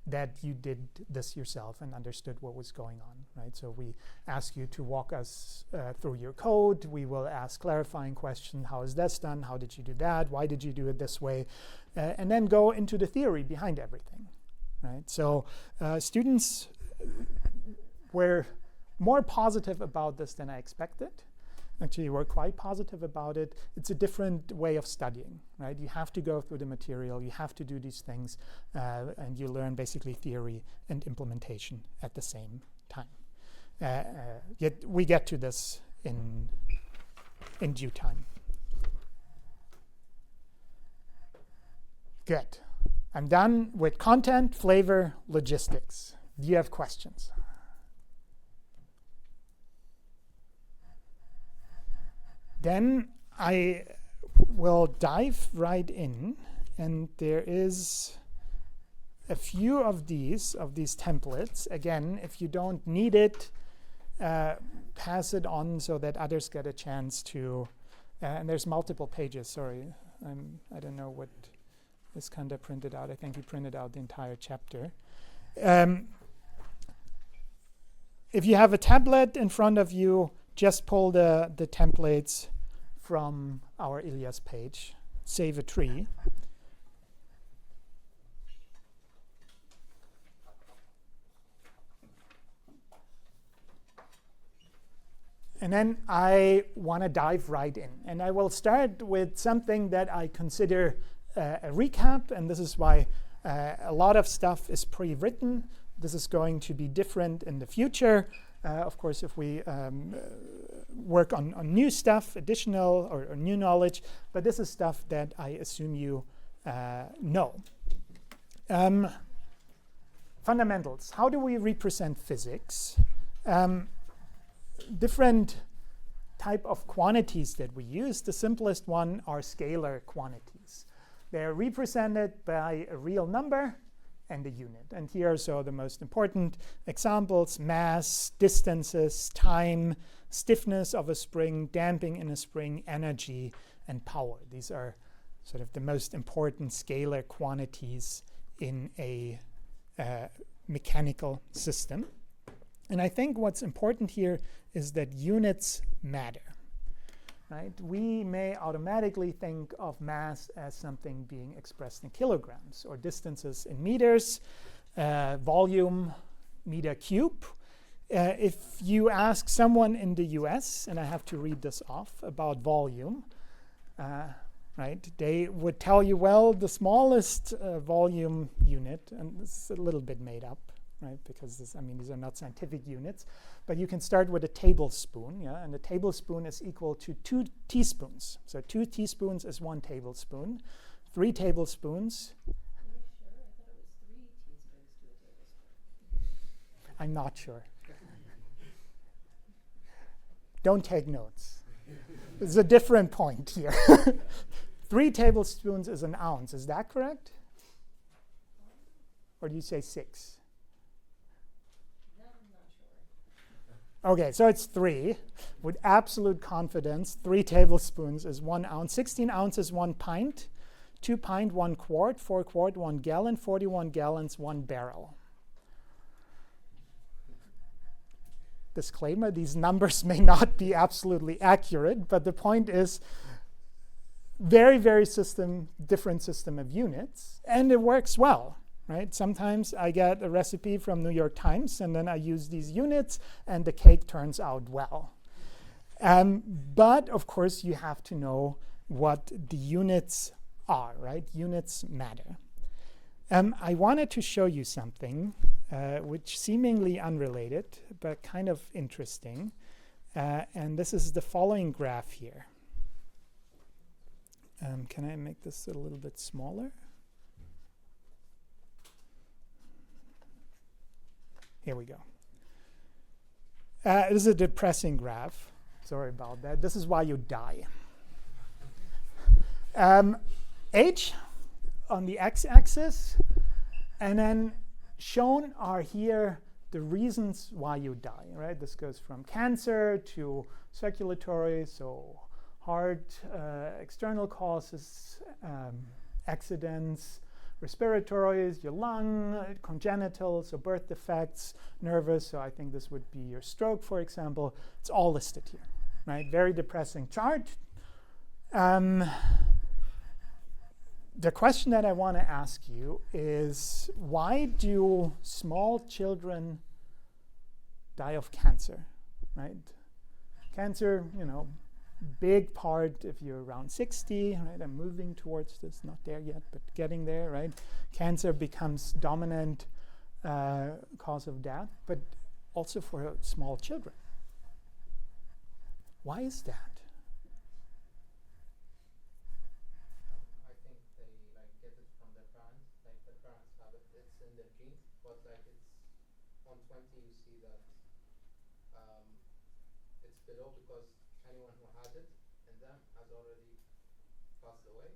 Speaker 1: that you did this yourself and understood what was going on, right? So we ask you to walk us through your code. We will ask clarifying questions. How is this done? How did you do that? Why did you do it this way? And then go into the theory behind everything, right? So students were more positive about this than I expected. Actually, we're quite positive about it. It's a different way of studying, right? You have to go through the material. You have to do these things. And you learn basically theory and implementation at the same time. Yet we get to this in due time. Good. I'm done with content, flavor, logistics. Do you have questions? Then I will dive right in, and there is a few of these templates. Again, if you don't need it, pass it on so that others get a chance to. And there's multiple pages. Sorry, I don't know what is kind of printed out. I think he printed out the entire chapter. If you have a tablet in front of you, just pull the templates from our Ilias page, save a tree. And then I want to dive right in. And I will start with something that I consider a recap, and this is why a lot of stuff is pre-written. This is going to be different in the future. Of course, if we work on new stuff, additional or new knowledge, but this is stuff that I assume you know. Fundamentals. How do we represent physics? Different type of quantities that we use. The simplest one are scalar quantities. They're represented by a real number and a unit. And here are so the most important examples: mass, distances, time, stiffness of a spring, damping in a spring, energy, and power. These are sort of the most important scalar quantities in a mechanical system. And I think what's important here is that units matter. Right? We may automatically think of mass as something being expressed in kilograms, or distances in meters, volume, meter cube. If you ask someone in the US, and I have to read this off, about volume, right? They would tell you, well, the smallest volume unit, and this is a little bit made up, right? Because these are not scientific units, but you can start with a tablespoon, yeah? And a tablespoon is equal to 2 teaspoons. So 2 teaspoons is 1 tablespoon. 3 tablespoons.
Speaker 4: Are you sure? I thought it was 3 teaspoons to a tablespoon.
Speaker 1: I'm not sure. Don't take notes. There's a different point here. 3 tablespoons is an ounce. Is that correct? Or do you say 6? Okay, so it's 3. With absolute confidence, 3 tablespoons is 1 ounce. 16 ounces, 1 pint. 2 pint, 1 quart, 4 quart, 1 gallon, 41 gallons, 1 barrel. Disclaimer, these numbers may not be absolutely accurate, but the point is very, very different system of units, and it works well, right? Sometimes I get a recipe from New York Times, and then I use these units, and the cake turns out well. But of course, you have to know what the units are, right? Units matter. I wanted to show you something which seemingly unrelated, but kind of interesting. And this is the following graph here. Can I make this a little bit smaller? Here we go. This is a depressing graph. Sorry about that. This is why you die. Age on the x-axis, and then shown are here the reasons why you die, right? This goes from cancer to circulatory, so heart, external causes, accidents, respiratory, your lung, congenital, so birth defects, nervous, so I think this would be your stroke, for example. It's all listed here, right? Very depressing chart. The question that I want to ask you is, why do small children die of cancer, right? Cancer, big part if you're around 60, right? I'm moving towards this, not there yet, but getting there, right? Cancer becomes dominant cause of death, but also for small children. Why is that?
Speaker 6: I think they get it from their parents. The parents have it; it's in their genes. But it's 120. You see that it's below because anyone who had it in them has already passed away.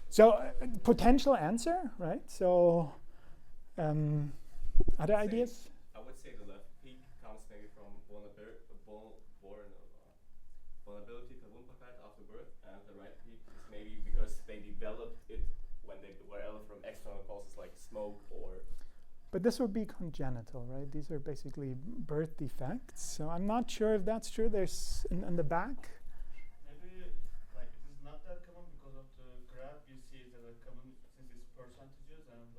Speaker 1: So potential answer, right? So other ideas?
Speaker 5: I would say the left peak comes maybe from vulnerability to Verwundbarkeit after birth, and the right peak is maybe because they developed it when they were ill from external causes like smoke or.
Speaker 1: But this would be congenital, right? These are basically birth defects. So I'm not sure if that's true. There's in the back.
Speaker 2: Maybe it is not that common because of the graph. You see that common since it's percentages, and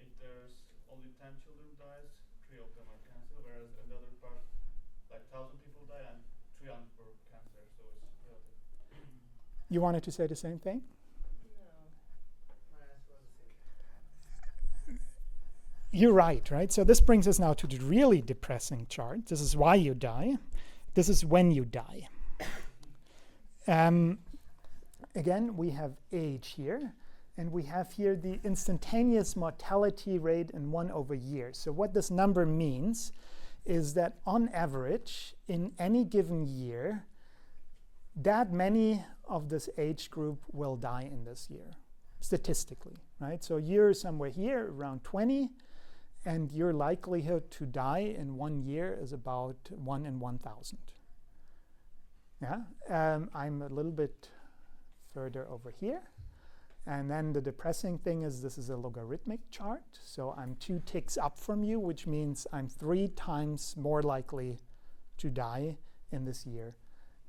Speaker 2: if there's only 10 children dies, 3 of them are cancer, whereas in the other part, 1,000 people die and 300 for cancer. So it's relative.
Speaker 1: You wanted to say the same thing? You're right? So this brings us now to the really depressing chart. This is why you die. This is when you die. Again, we have age here, and we have here the instantaneous mortality rate in 1/year. So what this number means is that on average, in any given year, that many of this age group will die in this year, statistically, right? So you're somewhere here around 20, and your likelihood to die in 1 year is about 1 in 1,000. Yeah, I'm a little bit further over here. And then the depressing thing is this is a logarithmic chart. So I'm 2 ticks up from you, which means I'm 3 times more likely to die in this year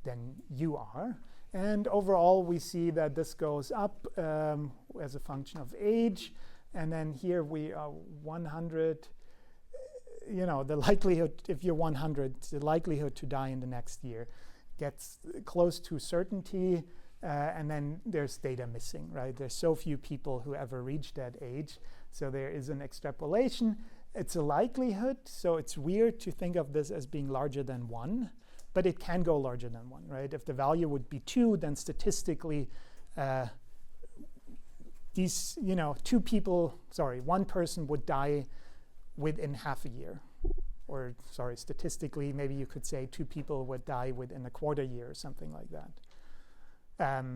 Speaker 1: than you are. And overall, we see that this goes up as a function of age. And then here we are 100. The likelihood, if you're 100, the likelihood to die in the next year gets close to certainty. And then there's data missing, right? There's so few people who ever reach that age. So there is an extrapolation. It's a likelihood. So it's weird to think of this as being larger than 1. But it can go larger than 1, right? If the value would be 2, then statistically, one person would die within half a year. Or, statistically, maybe you could say 2 people would die within a quarter year or something like that.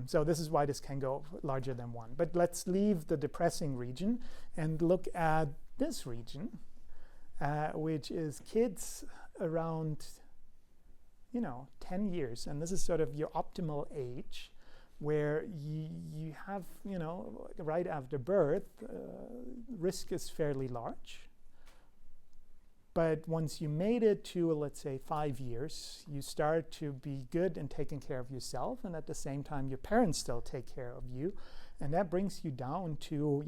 Speaker 1: So this is why this can go larger than 1. But let's leave the depressing region and look at this region, which is kids around 10 years. And this is sort of your optimal age where you have, right after birth, risk is fairly large. But once you made it to, let's say, 5 years, you start to be good in taking care of yourself, and at the same time, your parents still take care of you. And that brings you down to,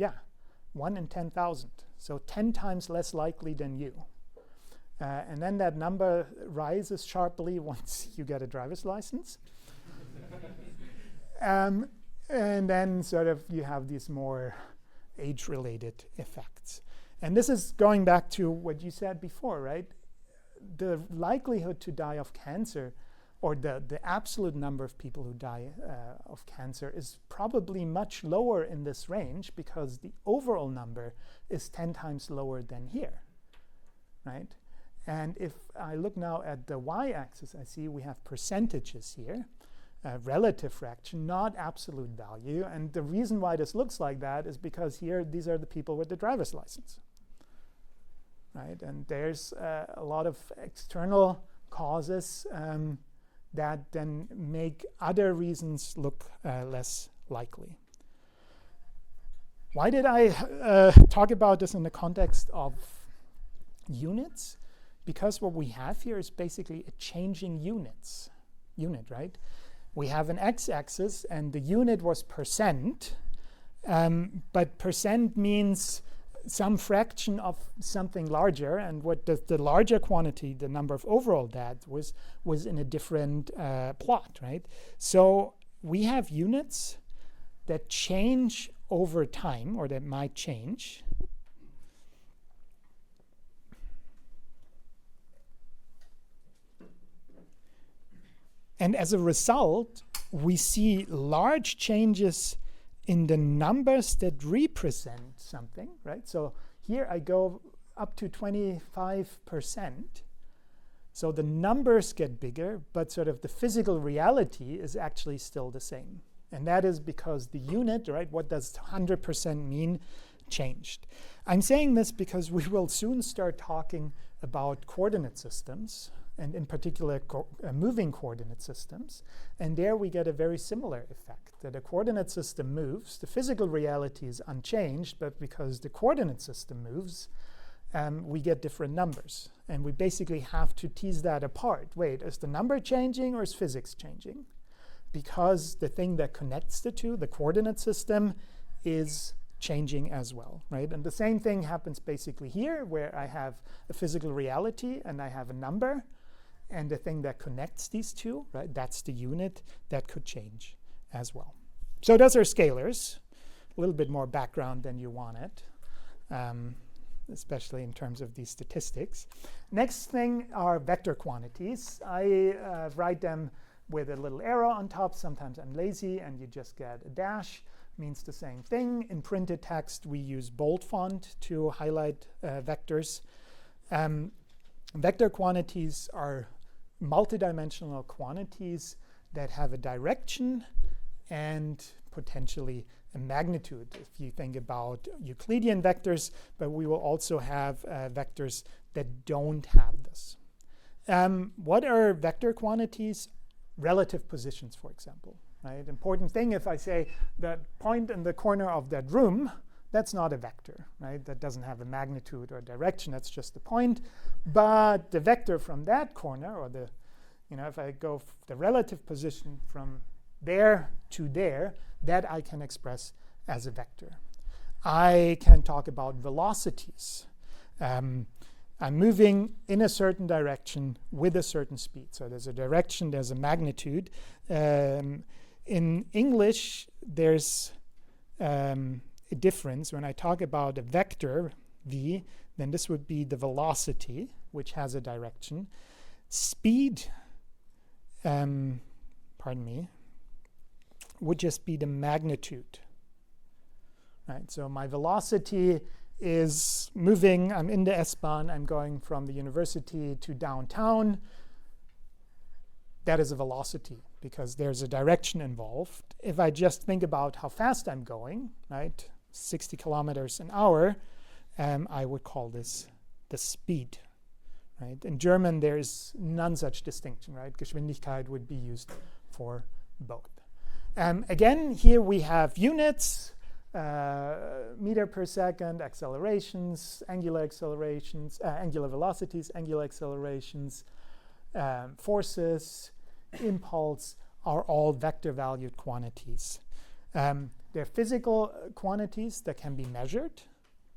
Speaker 1: 1 in 10,000. So 10 times less likely than you. And then that number rises sharply once you get a driver's license. And then sort of you have these more age-related effects. And this is going back to what you said before, right? The likelihood to die of cancer, or the absolute number of people who die of cancer, is probably much lower in this range because the overall number is 10 times lower than here, right? And if I look now at the y-axis, I see we have percentages here, relative fraction, not absolute value. And the reason why this looks like that is because here, these are the people with the driver's license, right? And there's a lot of external causes that then make other reasons look less likely. Why did I talk about this in the context of units? Because what we have here is basically a changing unit, right? We have an x-axis, and the unit was percent, but percent means some fraction of something larger, and what the larger quantity, the number of overall that was in a different plot, right? So we have units that change over time, or that might change. And as a result, we see large changes in the numbers that represent something, right? So here I go up to 25%. So the numbers get bigger, but sort of the physical reality is actually still the same. And that is because the unit, right, what does 100% mean, changed. I'm saying this because we will soon start talking about coordinate systems, and in particular moving coordinate systems. And there we get a very similar effect, that a coordinate system moves. The physical reality is unchanged, but because the coordinate system moves, we get different numbers. And we basically have to tease that apart. Wait, is the number changing or is physics changing? Because the thing that connects the two, the coordinate system, is changing as well, right? And the same thing happens basically here, where I have a physical reality and I have a number. And the thing that connects these two, right, that's the unit that could change as well. So those are scalars, a little bit more background than you wanted, especially in terms of these statistics. Next thing are vector quantities. I write them with a little arrow on top. Sometimes I'm lazy and you just get a dash. Means the same thing. In printed text, we use bold font to highlight vectors. Vector quantities are multidimensional quantities that have a direction and potentially a magnitude, if you think about Euclidean vectors, but we will also have vectors that don't have this. What are vector quantities? Relative positions, for example. Right? Important thing, if I say that point in the corner of that room, that's not a vector, right? That doesn't have a magnitude or direction, that's just a point. But the vector from that corner, or the, if I go the relative position from there to there, that I can express as a vector. I can talk about velocities. I'm moving in a certain direction with a certain speed. So there's a direction, there's a magnitude. In English, there's a difference. When I talk about a vector, v, then this would be the velocity, which has a direction. Speed, would just be the magnitude. Right? So my velocity is moving. I'm in the S-Bahn. I'm going from the university to downtown. That is a velocity because there's a direction involved. If I just think about how fast I'm going, right, 60 kilometers an hour, I would call this the speed. Right? In German, there's none such distinction. Right? Geschwindigkeit would be used for both. Again, here we have units, meter per second, accelerations, angular velocities, angular accelerations, forces, impulse are all vector-valued quantities. They're physical quantities that can be measured,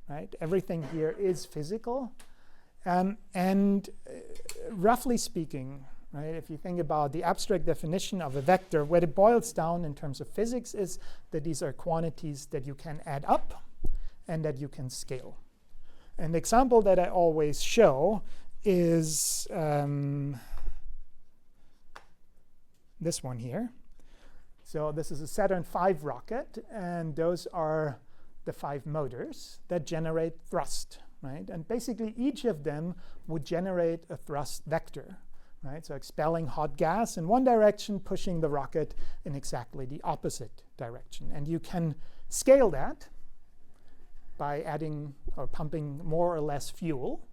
Speaker 1: right? Everything here is physical. And roughly speaking, right, if you think about the abstract definition of a vector, what it boils down in terms of physics is that these are quantities that you can add up and that you can scale. An example that I always show is this one here. So this is a Saturn V rocket, and those are the 5 motors that generate thrust, right? And basically each of them would generate a thrust vector, right? So expelling hot gas in one direction, pushing the rocket in exactly the opposite direction. And you can scale that by adding or pumping more or less fuel.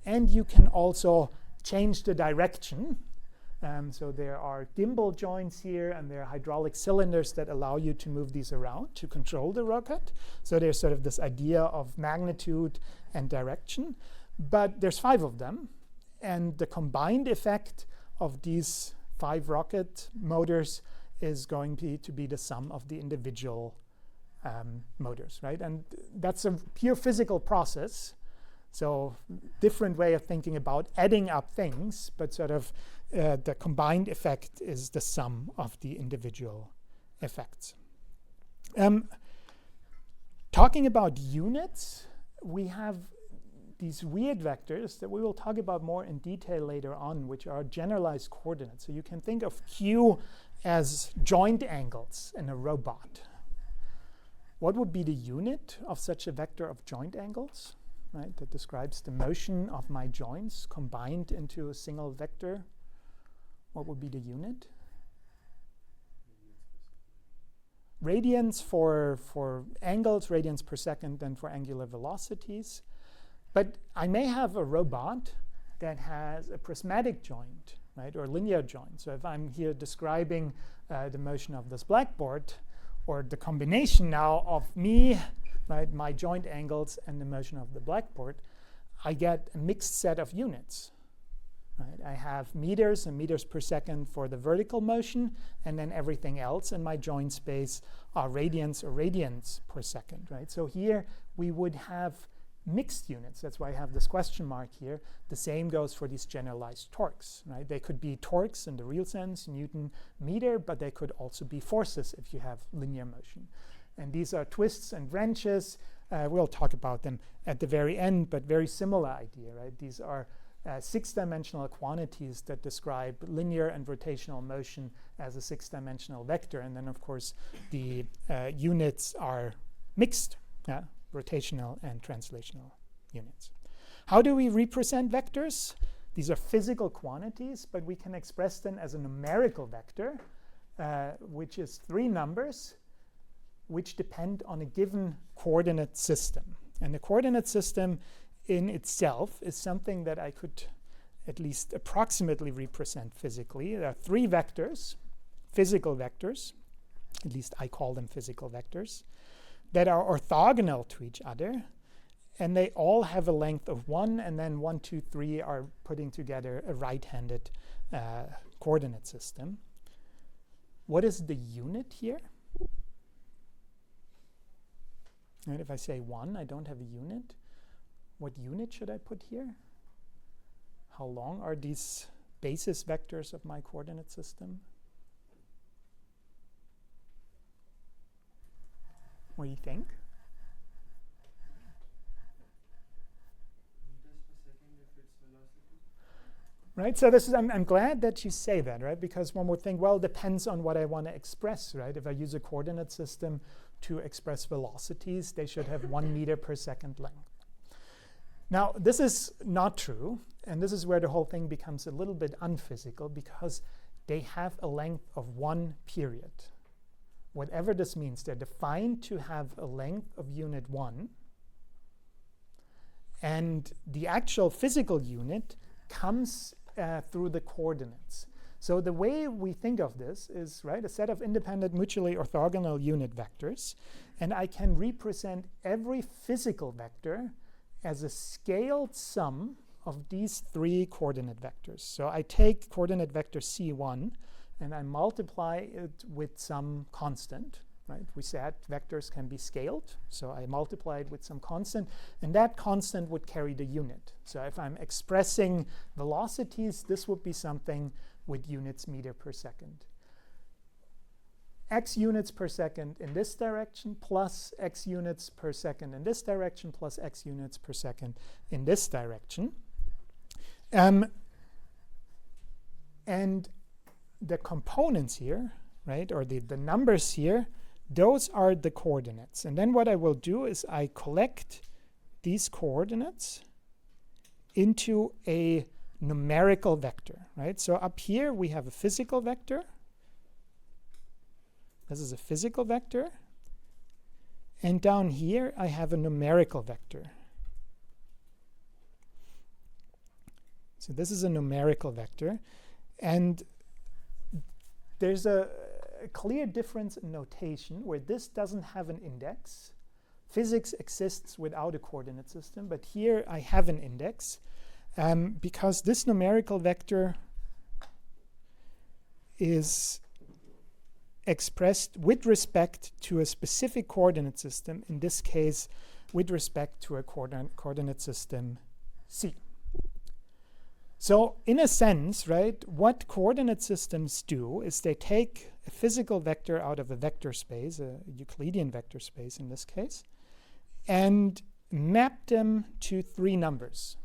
Speaker 1: And you can also change the direction. So there are gimbal joints here, and there are hydraulic cylinders that allow you to move these around to control the rocket. So there's sort of this idea of magnitude and direction. But there's 5 of them. And the combined effect of these 5 rocket motors is going to be the sum of the individual motors, right? And that's a pure physical process. So different way of thinking about adding up things, but sort of the combined effect is the sum of the individual effects. Talking about units, we have these weird vectors that we will talk about more in detail later on, which are generalized coordinates. So you can think of Q as joint angles in a robot. What would be the unit of such a vector of joint angles, right? That describes the motion of my joints combined into a single vector. What would be the unit? Radians for angles, radians per second, and for angular velocities. But I may have a robot that has a prismatic joint, right, or linear joint. So if I'm here describing the motion of this blackboard, or the combination now of me, right, my joint angles, and the motion of the blackboard, I get a mixed set of units. Right? I have meters and meters per second for the vertical motion, and then everything else in my joint space are radians or radians per second. Right? So here we would have mixed units. That's why I have this question mark here. The same goes for these generalized torques. Right? They could be torques in the real sense, Newton meter, but they could also be forces if you have linear motion. And these are twists and wrenches. We'll talk about them at the very end, but very similar idea. Right? These are 6-dimensional quantities that describe linear and rotational motion as a 6-dimensional vector. And then, of course, the units are mixed, rotational and translational units. How do we represent vectors? These are physical quantities, but we can express them as a numerical vector, which is 3 numbers, which depend on a given coordinate system. And the coordinate system in itself is something that I could at least approximately represent physically. There are 3 vectors, physical vectors, at least I call them physical vectors, that are orthogonal to each other, and they all have a length of 1, and then 1, 2, 3 are putting together a right-handed coordinate system. What is the unit here? And if I say 1, I don't have a unit. What unit should I put here? How long are these basis vectors of my coordinate system? What do you think?
Speaker 2: Meters per second if it's velocity.
Speaker 1: Right, so this is, I'm glad that you say that, right? Because one would think, well, it depends on what I want to express, right? If I use a coordinate system to express velocities, they should have 1 meter per second length. Now, this is not true, and this is where the whole thing becomes a little bit unphysical, because they have a length of 1 period. Whatever this means, they're defined to have a length of unit 1, and the actual physical unit comes through the coordinates. So the way we think of this is, right, a set of independent mutually orthogonal unit vectors. And I can represent every physical vector as a scaled sum of these three coordinate vectors. So I take coordinate vector C1 and I multiply it with some constant. Right? We said vectors can be scaled, so I multiply it with some constant, and that constant would carry the unit. So if I'm expressing velocities, this would be something with units meter per second. X units per second in this direction plus X units per second in this direction plus X units per second in this direction. And the components here, right, or the numbers here, those are the coordinates. And then what I will do is I collect these coordinates into a numerical vector, right? So up here we have a physical vector. This is a physical vector. And down here I have a numerical vector. So this is a numerical vector. And there's a clear difference in notation where this doesn't have an index. Physics exists without a coordinate system, but here I have an index because this numerical vector is expressed with respect to a specific coordinate system, in this case with respect to a coordinate system C. So in a sense, right, what coordinate systems do is they take a physical vector out of a vector space, a Euclidean vector space in this case, and map them to three numbers.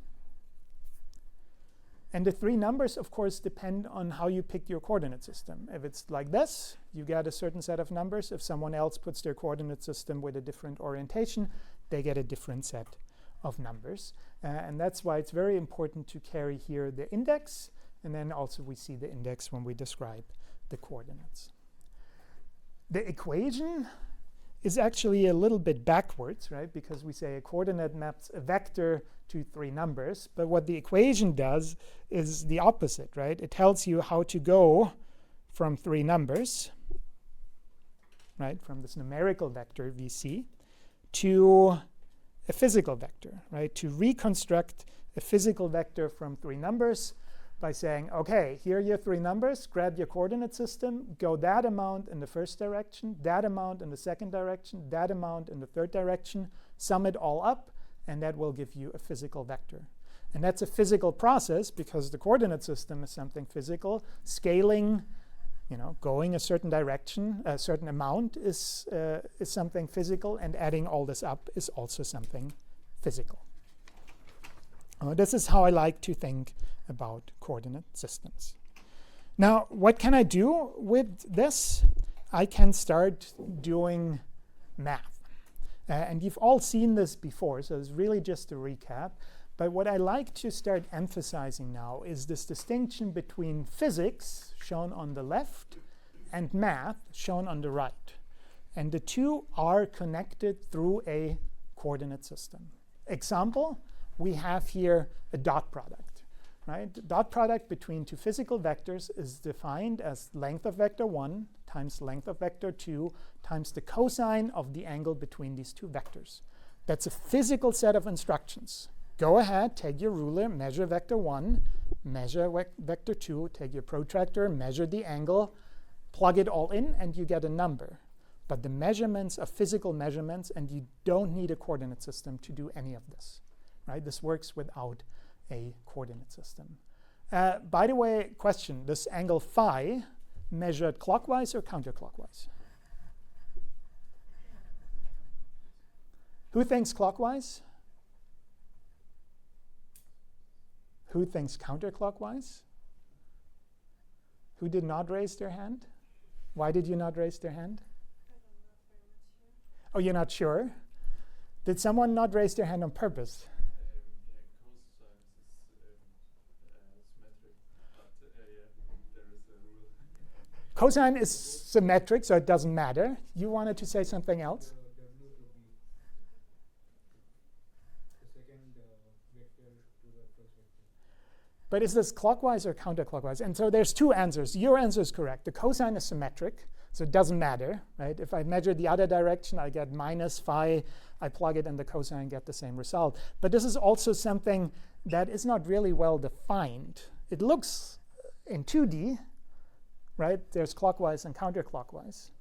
Speaker 1: And the three numbers, of course, depend on how you pick your coordinate system. If it's like this, you get a certain set of numbers. If someone else puts their coordinate system with a different orientation, they get a different set of numbers. And that's why it's very important to carry here the index, and then also we see the index when we describe the coordinates. The equation is actually a little bit backwards, right? Because we say a coordinate maps a vector to three numbers, but what the equation does is the opposite, right? It tells you how to go from three numbers, right, from this numerical vector VC to a physical vector, right? To reconstruct a physical vector from three numbers by saying, okay, here are your three numbers, grab your coordinate system, go that amount in the first direction, that amount in the second direction, that amount in the third direction, sum it all up, and that will give you a physical vector. And that's a physical process because the coordinate system is something physical. Scaling, going a certain direction, a certain amount is something physical, and adding all this up is also something physical. This is how I like to think about coordinate systems. Now, what can I do with this? I can start doing math. And you've all seen this before, so it's really just a recap. But what I like to start emphasizing now is this distinction between physics, shown on the left, and math, shown on the right. And the two are connected through a coordinate system. Example, we have here a dot product. Right? The dot product between two physical vectors is defined as length of vector 1 times length of vector 2 times the cosine of the angle between these two vectors. That's a physical set of instructions. Go ahead, take your ruler, measure vector 1, measure vector 2, take your protractor, measure the angle, plug it all in, and you get a number. But the measurements are physical measurements, and you don't need a coordinate system to do any of this. Right? This works without a coordinate system. By the way, question, this angle phi measured clockwise or counterclockwise? Who thinks clockwise? Who thinks counterclockwise? Who did not raise their hand? Why did you not raise their hand? Oh, you're not sure? Did someone not raise their hand on purpose? Cosine is symmetric, so it doesn't matter. You wanted to say something else? But is this clockwise or counterclockwise? And so there's two answers. Your answer is correct. The cosine is symmetric, so it doesn't matter, right? If I measure the other direction, I get minus phi. I plug it in the cosine, get the same result. But this is also something that is not really well defined. It looks in 2D, right? There's clockwise and counterclockwise.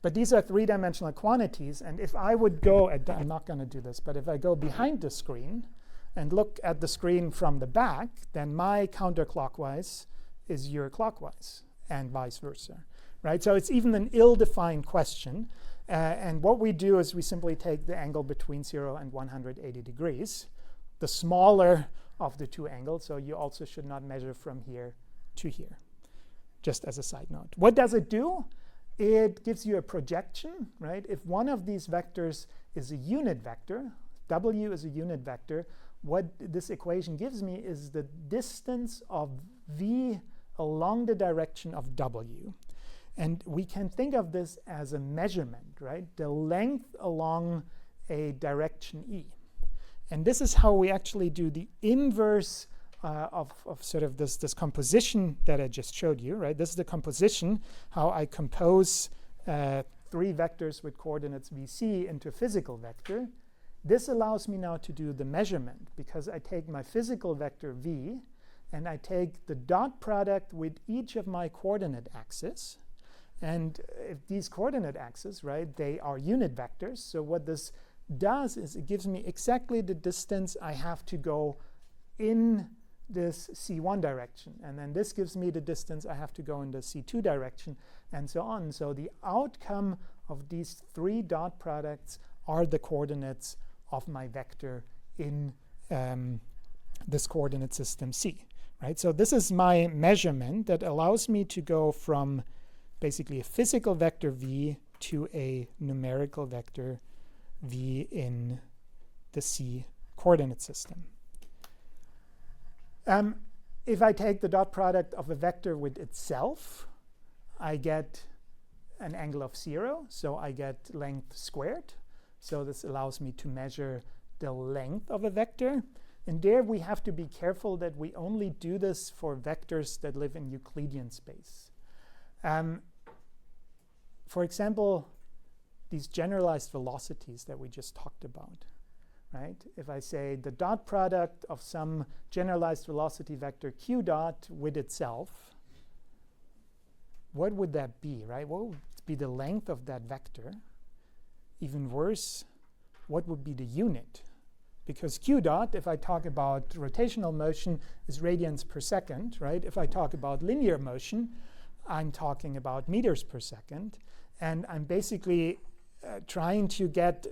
Speaker 1: But these are three-dimensional quantities. And if I would go, I'm not going to do this, but if I go behind the screen and look at the screen from the back, then my counterclockwise is your clockwise, and vice versa, right? So it's even an ill-defined question. And what we do is we simply take the angle between 0 and 180 degrees, the smaller of the two angles. So you also should not measure from here to here, just as a side note. What does it do? It gives you a projection, right? If one of these vectors is a unit vector, W is a unit vector, what this equation gives me is the distance of V along the direction of W. And we can think of this as a measurement, right? The length along a direction E. And this is how we actually do the inverse of sort of this composition that I just showed you, right? This is the composition, how I compose three vectors with coordinates VC into a physical vector. This allows me now to do the measurement, because I take my physical vector V, and I take the dot product with each of my coordinate axes. And if these coordinate axes, right, they are unit vectors. So what this does is it gives me exactly the distance I have to go in this C1 direction. And then this gives me the distance I have to go in the C2 direction, and so on. So the outcome of these three dot products are the coordinates of my vector in this coordinate system C, right? So this is my measurement that allows me to go from basically a physical vector V to a numerical vector V in the C coordinate system. If I take the dot product of a vector with itself, I get an angle of 0, so I get length squared. So this allows me to measure the length of a vector. And there we have to be careful that we only do this for vectors that live in Euclidean space. For example, these generalized velocities that we just talked about, right? If I say the dot product of some generalized velocity vector q dot with itself, what would that be, right? What would be the length of that vector? Even worse, what would be the unit? Because q dot, if I talk about rotational motion, is radians per second, right? If I talk about linear motion, I'm talking about meters per second. And I'm basically trying to get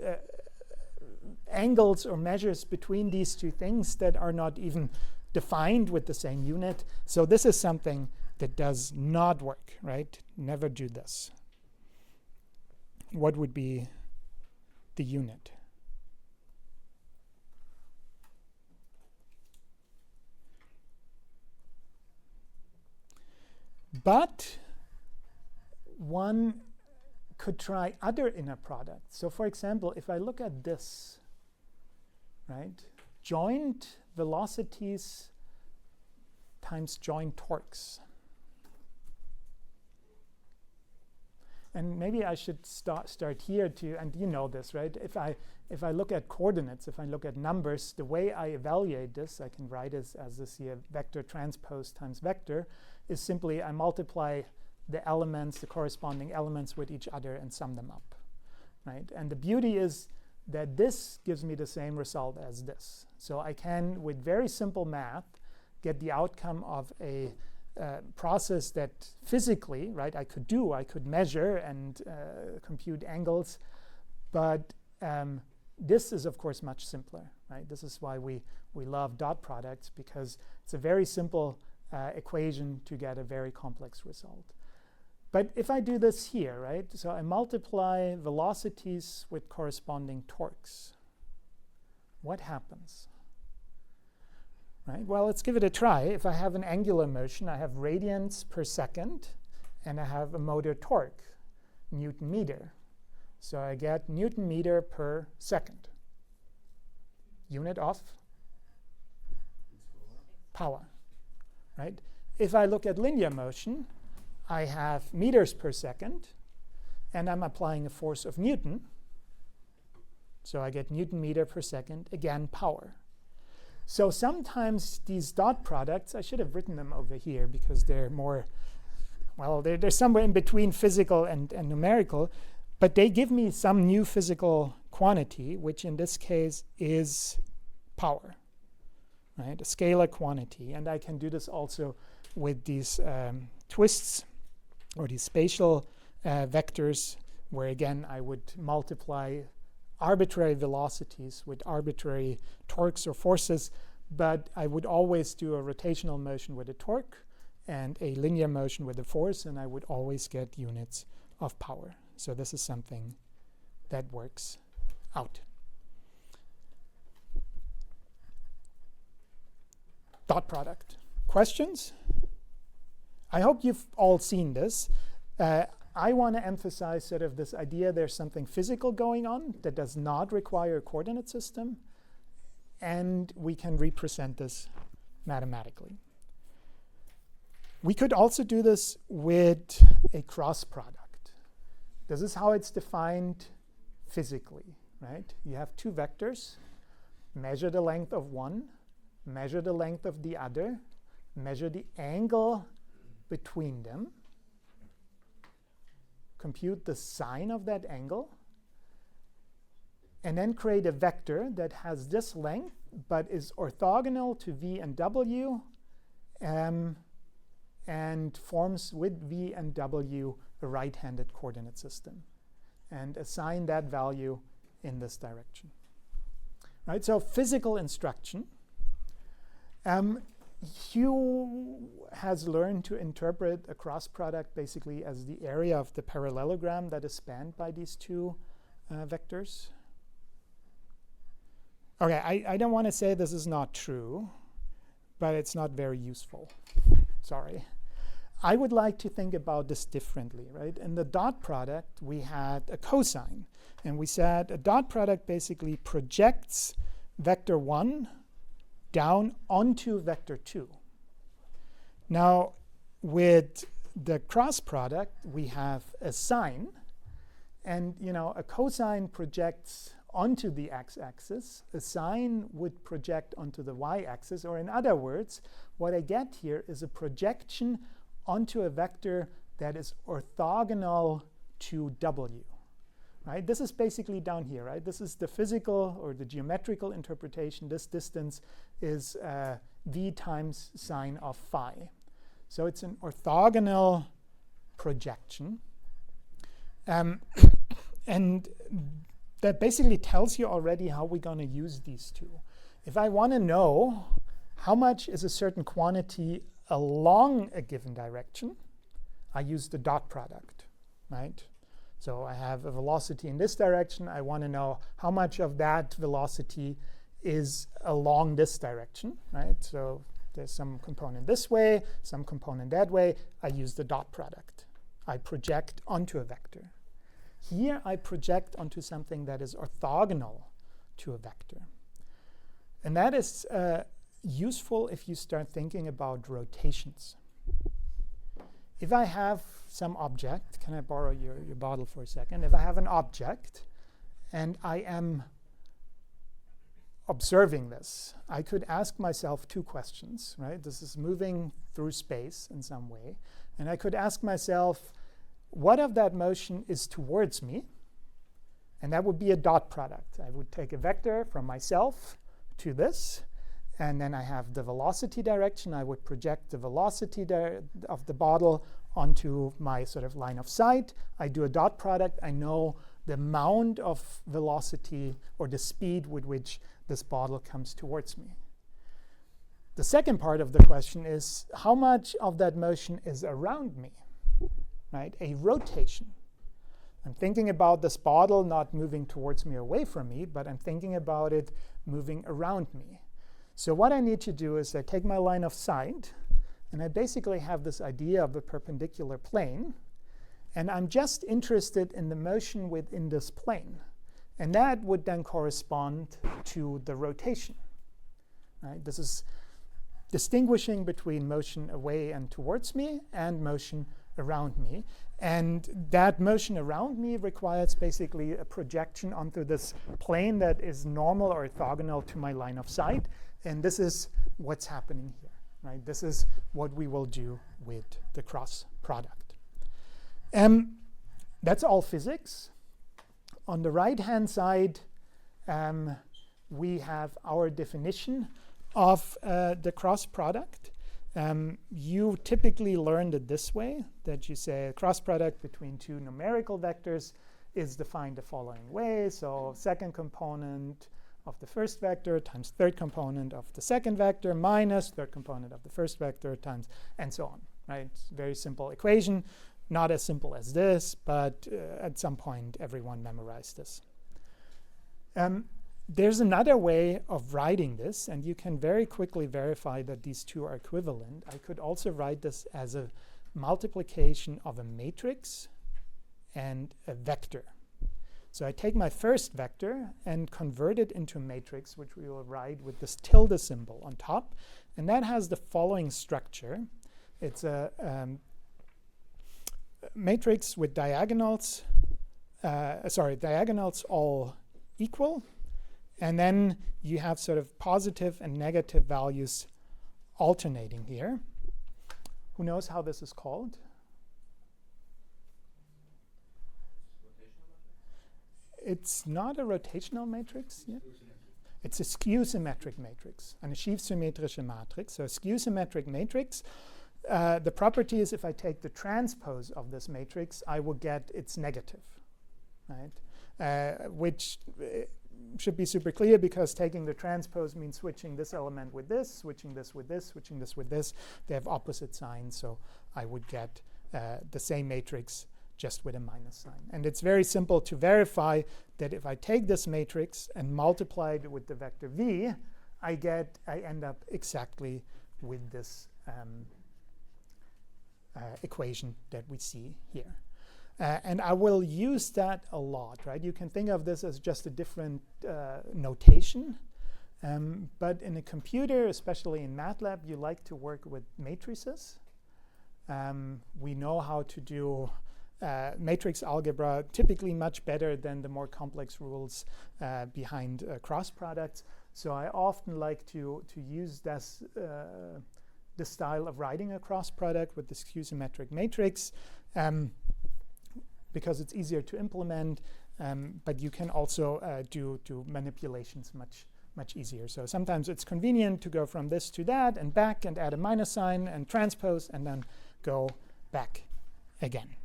Speaker 1: angles or measures between these two things that are not even defined with the same unit. So this is something that does not work, right? Never do this. What would be the unit? But one could try other inner products. So for example, if I look at this, right, joint velocities times joint torques. And maybe I should start here too, and you know this, right? If I look at coordinates, if I look at numbers, the way I evaluate this, I can write it as this here, vector transpose times vector, is simply I multiply the elements, the corresponding elements with each other and sum them up, right? And the beauty is that this gives me the same result as this. So I can, with very simple math, get the outcome of a process that physically, right, I could measure and compute angles, but this is of course much simpler, right? This is why we love dot products, because it's a very simple equation to get a very complex result. But if I do this here, right, so I multiply velocities with corresponding torques, what happens? Right? Well, let's give it a try. If I have an angular motion, I have radians per second, and I have a motor torque, Newton meter. So I get Newton meter per second, unit of power. right? If I look at linear motion, I have meters per second, and I'm applying a force of Newton. So I get Newton meter per second, again, power. So sometimes these dot products, I should have written them over here because they're more, well, they're somewhere in between physical and numerical, but they give me some new physical quantity, which in this case is power, right? A scalar quantity. And I can do this also with these twists or these spatial vectors, where again I would multiply arbitrary velocities with arbitrary torques or forces, but I would always do a rotational motion with a torque and a linear motion with a force, and I would always get units of power. So this is something that works out. Dot product. Questions? I hope you've all seen this. I want to emphasize sort of this idea there's something physical going on that does not require a coordinate system, and we can represent this mathematically. We could also do this with a cross product. This is how it's defined physically, right? You have two vectors, measure the length of one, measure the length of the other, measure the angle between them, compute the sine of that angle, and then create a vector that has this length but is orthogonal to v and w, and forms with v and w a right-handed coordinate system, and assign that value in this direction. Right, so physical instruction. Hugh has learned to interpret a cross product basically as the area of the parallelogram that is spanned by these two vectors. Okay, I don't want to say this is not true, but it's not very useful. Sorry. I would like to think about this differently, right? In the dot product, we had a cosine, and we said a dot product basically projects vector 1 down onto vector 2. Now, with the cross product, we have a sine, and a cosine projects onto the x-axis. A sine would project onto the y-axis, or in other words, what I get here is a projection onto a vector that is orthogonal to w. Right? This is basically down here, right? This is the physical or the geometrical interpretation. This distance is v times sine of phi. So it's an orthogonal projection. And that basically tells you already how we're going to use these two. If I want to know how much is a certain quantity along a given direction, I use the dot product, right? So I have a velocity in this direction. I want to know how much of that velocity is along this direction, right? So there's some component this way, some component that way. I use the dot product. I project onto a vector. Here I project onto something that is orthogonal to a vector. And that is useful if you start thinking about rotations. If I have some object, can I borrow your bottle for a second? If I have an object and I am observing this, I could ask myself two questions, right? This is moving through space in some way. And I could ask myself, what of that motion is towards me? And that would be a dot product. I would take a vector from myself to this, and then I have the velocity direction. I would project the velocity of the bottle onto my sort of line of sight. I do a dot product. I know the amount of velocity or the speed with which this bottle comes towards me. The second part of the question is, how much of that motion is around me, right? A rotation. I'm thinking about this bottle not moving towards me or away from me, but I'm thinking about it moving around me. So what I need to do is I take my line of sight, and I basically have this idea of a perpendicular plane, and I'm just interested in the motion within this plane. And that would then correspond to the rotation. Right? This is distinguishing between motion away and towards me and motion around me. And that motion around me requires basically a projection onto this plane that is normal or orthogonal to my line of sight. And this is what's happening here, right? This is what we will do with the cross product. That's all physics. On the right-hand side, we have our definition of the cross product. You typically learned it this way, that you say a cross product between two numerical vectors is defined the following way. So second component of the first vector times third component of the second vector minus third component of the first vector times, and so on, right? It's a very simple equation. Not as simple as this, but at some point everyone memorized this. There's another way of writing this, and you can very quickly verify that these two are equivalent. I could also write this as a multiplication of a matrix and a vector. So I take my first vector and convert it into a matrix, which we will write with this tilde symbol on top. And that has the following structure. It's a matrix with diagonals, diagonals all equal. And then you have sort of positive and negative values alternating here. Who knows how this is called? It's not a rotational matrix yet. It's a skew-symmetric matrix, eine schiefsymmetrische Matrix. So a skew-symmetric matrix, the property is if I take the transpose of this matrix, I will get its negative, right? Which should be super clear, because taking the transpose means switching this element with this, switching this with this, switching this with this. They have opposite signs, so I would get the same matrix just with a minus sign. And it's very simple to verify that if I take this matrix and multiply it with the vector v, I end up exactly with this equation that we see here. And I will use that a lot, right? You can think of this as just a different notation. But in a computer, especially in MATLAB, you like to work with matrices. We know how to do matrix algebra typically much better than the more complex rules behind cross products. So I often like to use this style of writing a cross product with the skew-symmetric matrix. Because it's easier to implement, but you can also do manipulations much easier. So sometimes it's convenient to go from this to that and back and add a minus sign and transpose and then go back again.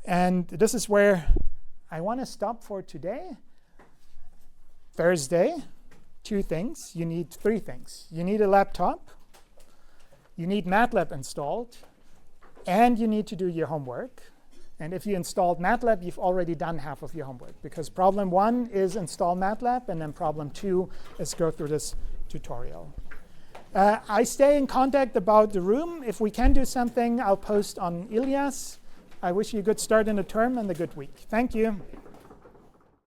Speaker 1: And this is where I want to stop for today. Thursday, two things. You need three things. You need a laptop, you need MATLAB installed, and you need to do your homework. And if you installed MATLAB, you've already done half of your homework, because problem 1 is install MATLAB, and then problem 2 is go through this tutorial. I stay in contact about the room. If we can do something, I'll post on Ilias. I wish you a good start in the term and a good week. Thank you.